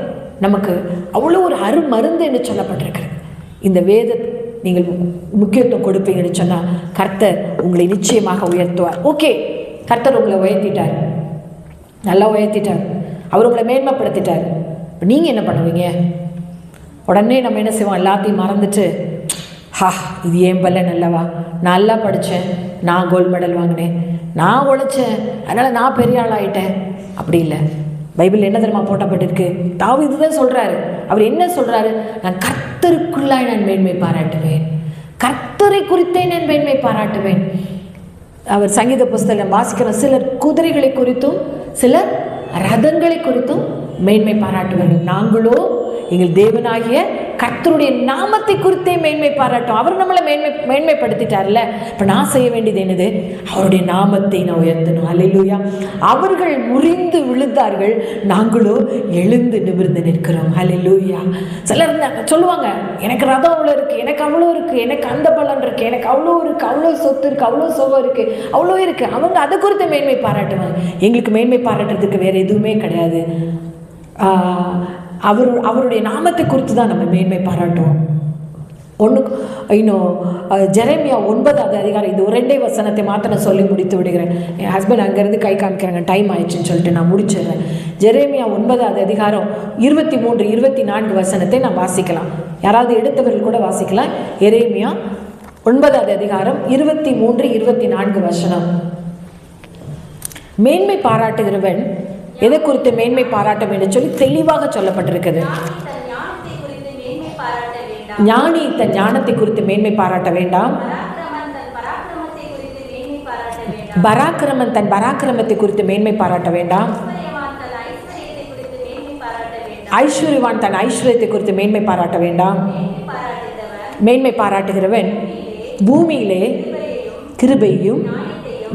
நமக்கு அவ்வளோ ஒரு அருமருந்து என்று சொல்லப்பட்டிருக்கிறது. இந்த வேதத்தை நீங்கள் முக்கியத்துவம் கொடுப்பீங்கன்னு சொன்னால் கர்த்தர் உங்களை நிச்சயமாக உயர்த்துவார். ஓகே, கர்த்தர் உங்களை உயர்த்திட்டார், நல்லா உயர்த்திட்டார், அவர் உங்களை மேன்மைப்படுத்திட்டார். நீங்கள் என்ன பண்ணுவீங்க? உடனே நம்ம என்ன செய்வோம்? எல்லாத்தையும் மறந்துட்டு, இது ஏன் பல்ல நல்லவா, நல்லா படித்தேன், நான் கோல்டு மெடல் வாங்கினேன், நான் உழைச்சேன், அதனால் நான் பெரிய ஆளாயிட்டேன். அப்படி இல்லை. பைபிள் என்ன தெரியுமா போட்டப்பட்டிருக்கு? தாவீது தான் சொல்கிறாரு. அவர் என்ன சொல்கிறாரு? நான் கர்த்தருக்குள்ளாய் நான் மேன்மை பாராட்டுவேன், கர்த்தரை குறித்தே நான் மேன்மை பாராட்டுவேன். அவர் சங்கீத புஸ்தகம் வாசிக்கிற சிலர் குதிரைகளை குறித்தும் சிலர் ரதங்களை குறித்தும் மேன்மை பாராட்டுவார்கள். நாங்களோ எங்கள் தேவனாகிய கர்த்தருடைய நாமத்தை குறித்தே மேன்மை பாராட்டும். அவர் நம்மளை மேன்மைப்படுத்திட்டார்ல. இப்போ நான் செய்ய வேண்டியது என்னது? அவருடைய நாமத்தை நான் உயர்த்தணும். அல்லேலூயா. அவர்கள் முறிந்து விழுந்தார்கள், நாங்களோ எழுந்து நிமிர்ந்து நிற்கிறோம். அல்லேலூயா. சிலர் சொல்லுவாங்க, எனக்கு ரதம் அவ்வளோ இருக்குது, எனக்கு அவ்வளோ இருக்குது, எனக்கு அந்த பலன் இருக்குது, எனக்கு அவ்வளோ இருக்குது, அவ்வளோ சொத்து இருக்குது, அவ்வளோ சுகம் இருக்குது, அவ்வளோ இருக்குது. அவங்க அதை குறித்து மேன்மை பாராட்டுவாங்க. எங்களுக்கு மேன்மை பாராட்டுறதுக்கு வேறு எதுவுமே கிடையாது. அவருடைய நாமத்தை குறித்து தான் நம்ம மேன்மை பாராட்டுவோம். இன்னும் ஜெரேமியா 9வது அதிகாரம், இது 2 வசனத்தை மாத்திரம் நான் சொல்லி முடித்து விடுகிறேன். என் ஹஸ்பண்ட் அங்கேருந்து கை காமிக்கிறாங்க, டைம் ஆயிடுச்சுன்னு சொல்லிட்டு நான் முடிச்சிடுறேன். ஜெரேமியா 9வது அதிகாரம் 23, 24 வசனத்தை நான் வாசிக்கலாம். யாராவது எடுத்தவர்கள் கூட வாசிக்கலாம். எரேமியா 9வது அதிகாரம் 23, 24 வசனம். மேன்மை பாராட்டுகிறவன் எதை குறித்து மேன்மை பாராட்டம் என்று சொல்லி தெளிவாக சொல்லப்பட்டிருக்கிறது. ஞானி தன் ஞானத்தை குறித்து மேன்மை பாராட்ட வேண்டாம், பராக்கிரமன் தன் பராக்கிரமத்தை குறித்து மேன்மை பாராட்ட வேண்டாம், ஐஸ்வர்யவான் தன் ஐஸ்வர்யத்தை குறித்து மேன்மை பாராட்ட வேண்டாம். மேன்மை பாராட்டுகிறவன் பூமியிலே கிருபையும்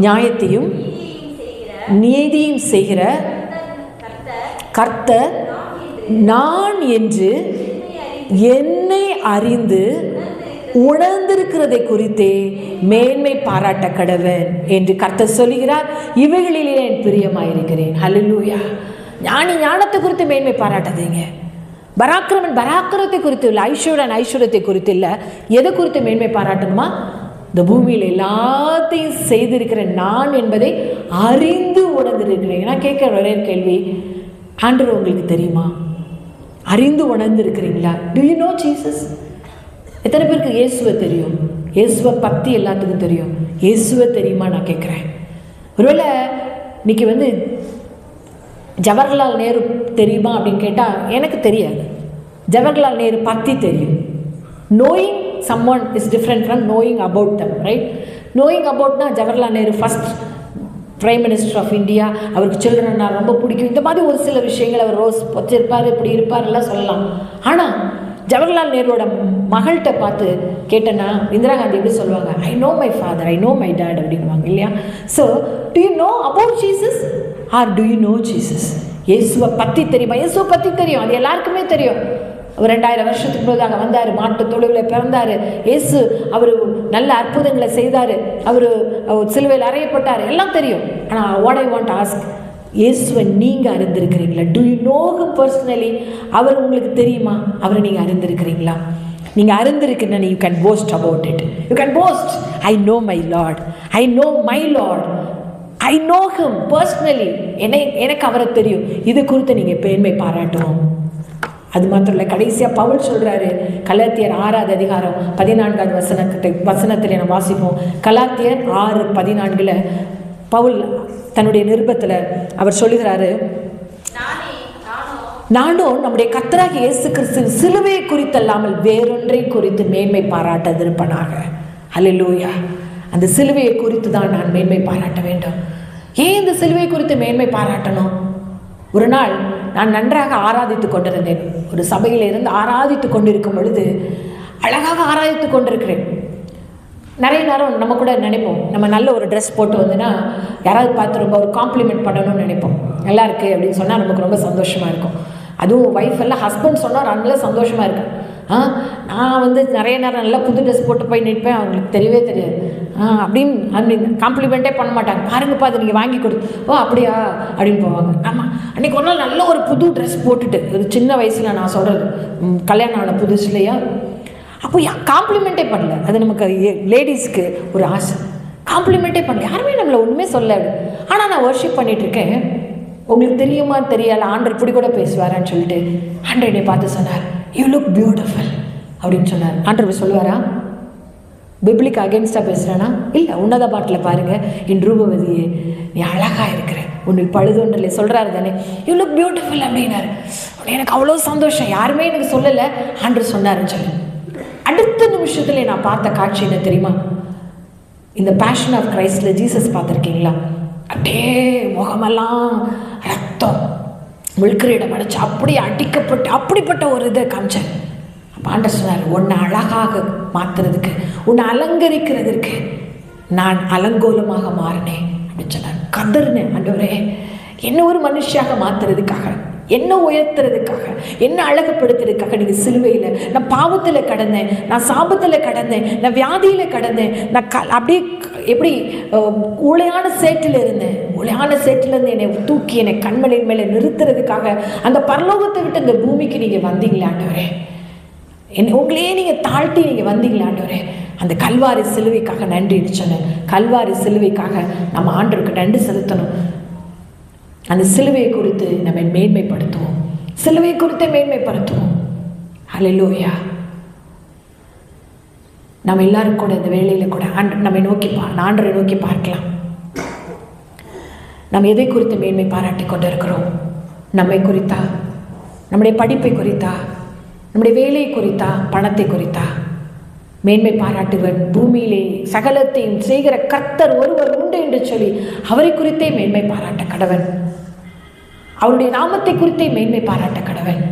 நியாயத்தையும் நீதியும் செய்கிற கர்த்தர் நான் என்று என்னை அறிந்து உணர்ந்திருக்கிறதை குறித்தே மேன்மை பாராட்ட கடவன் என்று கர்த்தர் சொல்லுகிறார். இவைகளிலே என் பிரியமாயிருக்கிறேன். ஹல்லேலூயா. ஞானி ஞானத்தை குறித்து மேன்மை பாராட்டாதீங்க. பராக்கிரமன் பராக்கிரத்தை குறித்து இல்லை, ஐஸ்வர்யன் ஐஸ்வர்யத்தை குறித்து இல்லை. எதை குறித்து மேன்மை பாராட்டணுமா? இந்த பூமியில் எல்லாத்தையும் செய்திருக்கிற நான் என்பதை அறிந்து உணர்ந்திருக்கிறேன். நான் கேட்குற ஒரே கேள்வி, ஆண்டவர் உங்களுக்கு தெரியுமா? அறிந்து உணர்ந்திருக்கிறீங்களா? Do you know Jesus? எத்தனை பேருக்கு இயேசுவை தெரியும்? இயேசுவை பற்றி எல்லாத்துக்கும் தெரியும். இயேசுவை தெரியுமா நான் கேட்குறேன். ஒருவேளை இன்னைக்கு ஜவஹர்லால் நேரு தெரியுமா அப்படின்னு கேட்டால் எனக்கு தெரியாது. ஜவஹர்லால் நேரு பற்றி தெரியும். Knowing someone is different from knowing about them, right? knowing aboutனா Jawaharlal Nehru first prime minister of India, அவருக்கு சில்ட்ரன்னா ரொம்ப பிடிக்கும், இந்த மாதிரி ஒரு சில விஷயங்கள் அவர் ரோஸ் வச்சிருப்பார், இப்படி இருப்பார் எல்லாம் சொல்லலாம். ஆனால் ஜவஹர்லால் நேருவோட மகள்கிட்ட பார்த்து கேட்டேன்னா இந்திரா காந்தி எப்படி சொல்லுவாங்க? I know my father, I know my dad அப்படின்வாங்க இல்லையா? So do you know about Jesus or do you know Jesus? இயேசுவை பற்றி தெரியுமா? இயேசுவை பற்றி தெரியும், அது எல்லாருக்குமே தெரியும். அவர் 2000 வருஷத்துக்கு முன்னதாக வந்தார், மாட்டு தொழுவில் பிறந்தார். இயேசு அவர் நல்ல அற்புதங்களை செய்தார், அவர் சிலுவையில் அறையப்பட்டார், எல்லாம் தெரியும். ஆனால் வாட் ஐ வாண்ட் ஆஸ்க், இயேசுவை நீங்கள் அறிந்திருக்கிறீங்களா? Do you know him personally? அவர் உங்களுக்கு தெரியுமா? அவரை நீங்கள் அறிந்திருக்கிறீங்களா? நீங்கள் அறிந்திருக்கிறீங்கன்னா you can post about it. You can post, I know my Lord, I know my Lord, I know him personally. எனக்கு அவரை தெரியும். இது குறித்து நீங்கள் பெருமை பாராட்டுவோம். அது மாத்திரம் இல்லை, கடைசியாக பவுல் சொல்கிறாரு, கலாத்தியர் 6வது அதிகாரம் 14வது வசனத்தில் நம்ம வாசிப்போம். கலாத்தியர் 6:14 பவுல் தன்னுடைய நிருபத்தில் அவர் சொல்லுகிறாரு, நானும் நம்முடைய கர்த்தராகிய இயேசு கிறிஸ்துவின் சிலுவையை குறித்தல்லாமல் வேறொன்றை குறித்து மேன்மை பாராட்டாதிருப்பனாக. அல்லேலூயா. அந்த சிலுவையை குறித்து தான் நான் மேன்மை பாராட்ட வேண்டும். ஏன் இந்த சிலுவை குறித்து மேன்மை பாராட்டணும்? ஒரு நாள் நான் நன்றாக ஆராதித்து கொண்டிருந்தேன். ஒரு சபையில் இருந்து ஆராதித்து கொண்டிருக்கும் பொழுது அழகாக ஆராதித்து கொண்டிருக்கிறேன். நிறைய நேரம் நம்ம கூட நினைப்போம், நம்ம நல்ல ஒரு ட்ரெஸ் போட்டு வந்துன்னா யாராவது பார்த்து ரொம்ப ஒரு காம்ப்ளிமெண்ட் பண்ணணும்னு நினைப்போம். நல்லா இருக்குது அப்படின்னு சொன்னால் நமக்கு ரொம்ப சந்தோஷமாக இருக்கும். அதுவும் ஒய்ஃப் எல்லாம் ஹஸ்பண்ட் சொன்னால் நல்லா சந்தோஷமாக இருக்கும். நான் நிறைய நேரம் நல்லா புது ட்ரெஸ் போட்டு போய் நிற்பேன், அவங்களுக்கு தெரியவே தெரியாது. அப்படின்னு காம்ப்ளிமெண்ட்டே பண்ண மாட்டாங்க. பாருங்கப்பா அதை நீங்கள் வாங்கி கொடு, ஓ அப்படியா அப்படின்னு போவாங்க. ஆமாம், அன்றைக்கி ஒரு நாள் நல்ல ஒரு புது ட்ரெஸ் போட்டுட்டு, ஒரு சின்ன வயசில் நான் சொல்கிறது கல்யாணம் ஆன புதுசுலையா, அப்போ காம்ப்ளிமெண்ட்டே பண்ணல. அது நமக்கு லேடிஸ்க்கு ஒரு ஆசை, காம்ப்ளிமெண்ட்டே பண்ணல, யாருமே நம்மளை ஒன்றுமே சொல்ல. ஆனால் நான் வர்ஷிப் பண்ணிகிட்ருக்கேன். உங்களுக்கு தெரியுமா தெரியல, ஆண்டர் இப்படி கூட பேசுவாரான்னு சொல்லிட்டு ஆண்டர் என்னை பார்த்து சொன்னார், யூ லுக் பியூட்டிஃபுல் அப்படின்னு சொன்னார். ஆண்டர் சொல்லுவாரா? பிப்ளிக்கு அகேன்ஸ்டாக பேசுகிறேன்னா இல்லை, உன்னத பாட்டில் பாருங்கள், என் ரூபவதியே நீ அழகாக இருக்கிற, உன்னை பழுதொன்றில்லை சொல்கிறாரு தானே, யூ லுக் பியூட்டிஃபுல் அப்படின்னாரு. எனக்கு அவ்வளோ சந்தோஷம், யாருமே எனக்கு சொல்லலை, ஆண்டர் சொன்னாருன்னு சொல்லி. அடுத்த நிமிஷத்தில் நான் பார்த்த காட்சி என்ன தெரியுமா? இந்த பேஷன் ஆஃப் கிரைஸ்டில் ஜீசஸ் பார்த்துருக்கீங்களா? அப்படியே முகமெல்லாம் ரத்தம் முழுக்கிறிடம் அடைச்சு அப்படியே அடிக்கப்பட்டு அப்படிப்பட்ட ஒரு இதை காமிச்சேன். ஆண்டவர் சொன்னார், உன்னை அழகாக மாற்றுறதுக்கு, உன்னை அலங்கரிக்கிறதுக்கு நான் அலங்கோலமாக மாறினேன் அப்படின்னு சொன்னார். கதறினேன், ஆண்டவரே என்ன ஒரு மனுஷியாக மாற்றுறதுக்காக, என்ன உயர்த்துறதுக்காக, என்ன அழகுப்படுத்துறதுக்காக நீங்கள் சிலுவையில், நான் பாவத்தில் கடந்தேன், நான் சாபத்தில் கடந்தேன், நான் வியாதியில் கடந்தேன், நான் அப்படியே எப்படி உளையான சேற்றில் இருந்தேன், உளையான சேற்றிலேருந்து என்னை தூக்கி என்னை கண்மலையின் மேலே நிறுத்துறதுக்காக அந்த பரலோகத்தை விட்டு இந்த பூமிக்கு நீங்கள் வந்தீங்களே ஆண்டவரே, உங்களையே நீங்கள் தாழ்த்தி நீங்கள் வந்தீங்களே ஆண்டவரே, அந்த கல்வாரி சிலுவைக்காக நன்றின்னு சொன்னேன். கல்வாரி சிலுவைக்காக நம்ம ஆண்டவருக்கு நன்றி செலுத்தணும். அந்த சிலுவையை குறித்து நம்ம மேன்மைப்படுத்துவோம், சிலுவை குறித்து மேன்மைப்படுத்துவோம். ஹல்லேலூயா. நம்ம எல்லாரும் கூட இந்த வேளையில் கூட நம்மை நோக்கி ஆண்டரை நோக்கி பார்க்கலாம். நம்ம எதை குறித்து மேன்மை பாராட்டி கொண்டு இருக்கிறோம்? நம்மை குறித்தா, நம்முடைய படிப்பை குறித்தா, நம்முடைய வேலையை குறித்தா, பணத்தை குறித்தா? மேன்மை பாராட்டுவன் பூமியிலே சகலத்தையும் செய்கிற கர்த்தர் ஒருவர் உண்டு என்று சொல்லி அவரை குறித்தே மேன்மை பாராட்ட கடவன். அவருடைய நாமத்தை குறித்தே மேன்மை பாராட்ட கடவன்.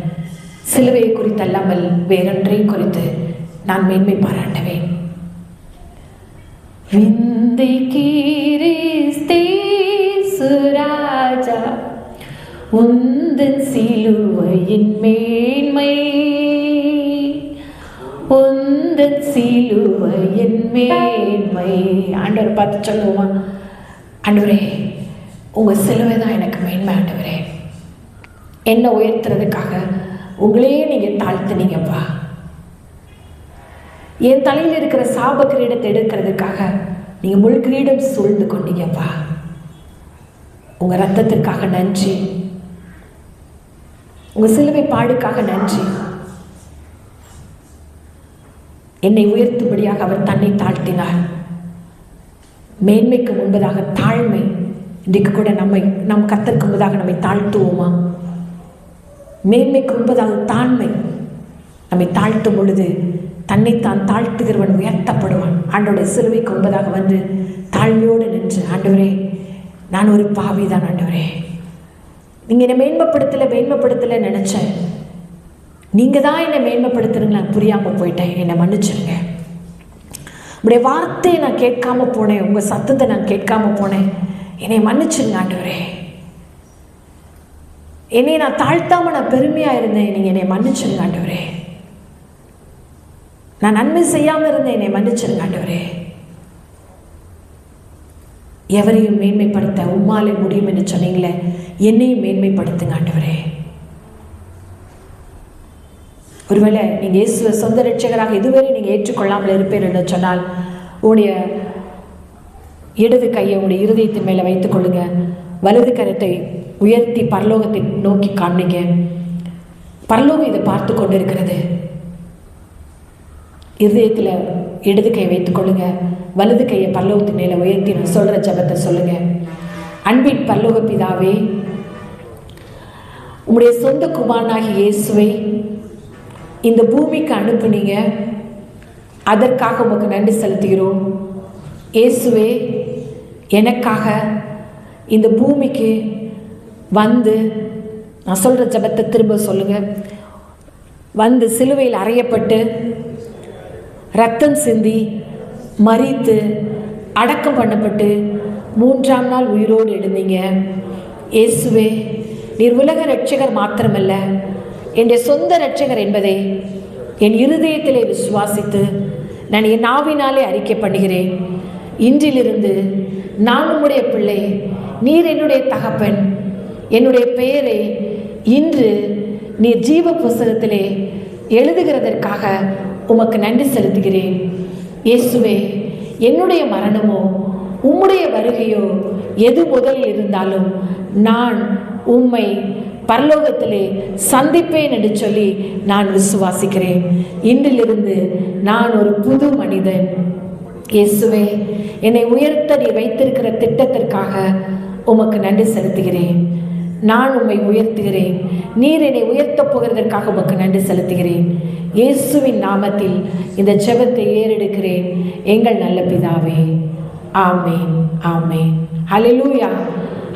சிலுவையை குறித்தல்லாமல் வேறொன்றையும் குறித்து நான் மேன்மை பாராட்டுவேன். விந்தை கிறிஸ்து ராஜா உந்தன் சிலுவையின் மேன்மை, உந்தன் சிலுவையின் மேன்மை. ஆண்டவர் பார்த்து சொல்லுவோமா, ஆண்டவரே உங்கள் சிலுவை தான் எனக்கு மேன்மை. ஆண்டவரே என்ன உயர்த்துறதுக்காக உங்களையே நீங்கள் தாழ்த்துனீங்கப்பா. என் தலையில் இருக்கிற சாப கிரீடத்தை எடுக்கிறதுக்காக நீங்கள் முள் கிரீடம் சூழ்ந்து கொண்டீங்கப்பா. உங்கள் ரத்தத்திற்காக நன்றி, உங்கள் சிலுவை பாடுக்காக நன்றி. என்னை உயர்த்தும்படியாக அவர் தன்னை தாழ்த்தினார். மேன்மைக்கு முன்பதாக தாழ்மை. இன்றைக்கு கூட நம் கர்த்தருக்கு முன்பதாக நம்மை தாழ்த்துவோமா? மேன்மைக்கு முன்பதாக தாழ்மை. நம்மை தாழ்த்தும் பொழுது தன்னைத்தான் தாழ்த்துகிறவன் உயர்த்தப்படுவான். ஆண்டவருடைய சிலுவைக்கு முன்பதாக வந்து தாழ்மையோடு நின்று, ஆண்டவரே நான் ஒரு பாவி தான் ஆண்டவரே, நீங்கள் என்னை மேன்மைப்படுத்தலை நினச்சேன், நீங்கள் தான் என்னை மேன்மைப்படுத்துறீங்களா, புரியாமல் போயிட்டேன், என்னை மன்னிச்சிருங்க. உங்களுடைய வார்த்தையை நான் கேட்காம போனேன், உங்கள் சத்தத்தை நான் கேட்காம போனேன், என்னை மன்னிச்சிருங்க ஆண்டவரே. என்னை நான் தாழ்த்தாமல் நான் பெருமையாக இருந்தேன், நீங்கள் என்னை மன்னிச்சிருங்க ஆண்டவரே. நான் நன்மை செய்யாமல் இருந்தேன், என்னை மன்னிச்சிருங்க ஆண்டவரே. எவரையும் மேன்மைப்படுத்த உம்மாலே முடியும் என்று சொன்னீங்களே, என்னையும் மேன்மைப்படுத்துங்க ஆண்டவரே. ஒருவேளை நீங்கள் இயேசுவை சொந்த ரட்சகராக இதுவரை நீங்கள் ஏற்றுக்கொள்ளாமல் இருப்பீர் என்று சொன்னால், உங்களுடைய இடது கையை உங்களுடைய இருதயத்தின் மேலே வைத்துக் கொள்ளுங்க. வலது கரத்தை உயர்த்தி பரலோகத்தை நோக்கி காண்பீங்க. பரலோகம் இதை பார்த்து கொண்டு இருக்கிறது. இருதயத்தில் இடது கையை வைத்துக் கொள்ளுங்க. வலது கையை பரலோகத்தின் மேலே உயர்த்தி நான் சொல்கிற ஜெபத்தை சொல்லுங்க. அன்பின் பரலோக பிதாவே, உங்களுடைய சொந்த குமாரனாகிய இயேசுவை இந்த பூமிக்கு அனுப்புனீங்க, அதற்காக உங்களுக்கு நன்றி செலுத்துகிறோம். இயேசுவே, எனக்காக இந்த பூமிக்கு வந்து, நான் சொல்கிற ஜெபத்தை திரும்ப சொல்லுங்கள், வந்து சிலுவையில் அறையப்பட்டு ரத்தம் சிந்தி மரித்து அடக்கம் பண்ணப்பட்டு 3ஆம் நாள் உயிரோடு எழுந்தீங்க. இயேசுவே, நீர் உலக இரட்சகர் மாத்திரமல்ல, என்னுடைய சொந்த இரட்சகர் என்பதை என் இருதயத்திலே விசுவாசித்து நான் என் நாவினாலே அறிக்கை பண்ணுகிறேன். இன்றிலிருந்து நான் உம்முடைய பிள்ளை, நீர் என்னுடைய தகப்பன். என்னுடைய பெயரை இன்று நீர் ஜீவ புஸ்தகத்திலே எழுதுகிறதற்காக உமக்கு நன்றி செலுத்துகிறேன். இயேசுவே, என்னுடைய மரணமோ உம்முடைய வருகையோ எது முதலில் இருந்தாலும் நான் உம்மை பரலோகத்திலே சந்திப்பேன் என்று சொல்லி நான் விசுவாசிக்கிறேன். இன்றிலிருந்து நான் ஒரு புது மனிதன். இயேசுவே, என்னை உயர்த்த நீ வைத்திருக்கிற திட்டத்திற்காக உமக்கு நன்றி செலுத்துகிறேன். நான் உம்மை உயர்த்துகிறேன். நீர் என்னை உயர்த்தப் போகிறதற்காக உமக்கு நன்றி செலுத்துகிறேன். இயேசுவின் நாமத்தில் இந்த ஜெபத்தை ஏறெடுக்கிறேன் எங்கள் நல்ல பிதாவே. ஆமென், ஆமென். ஹல்லேலூயா,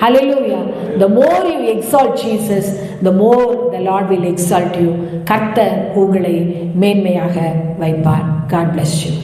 ஹல்லேலூயா. The more you exalt Jesus, the more the Lord will exalt you. கர்த்தர் உங்களை மேன்மையாக வைப்பார். God bless you.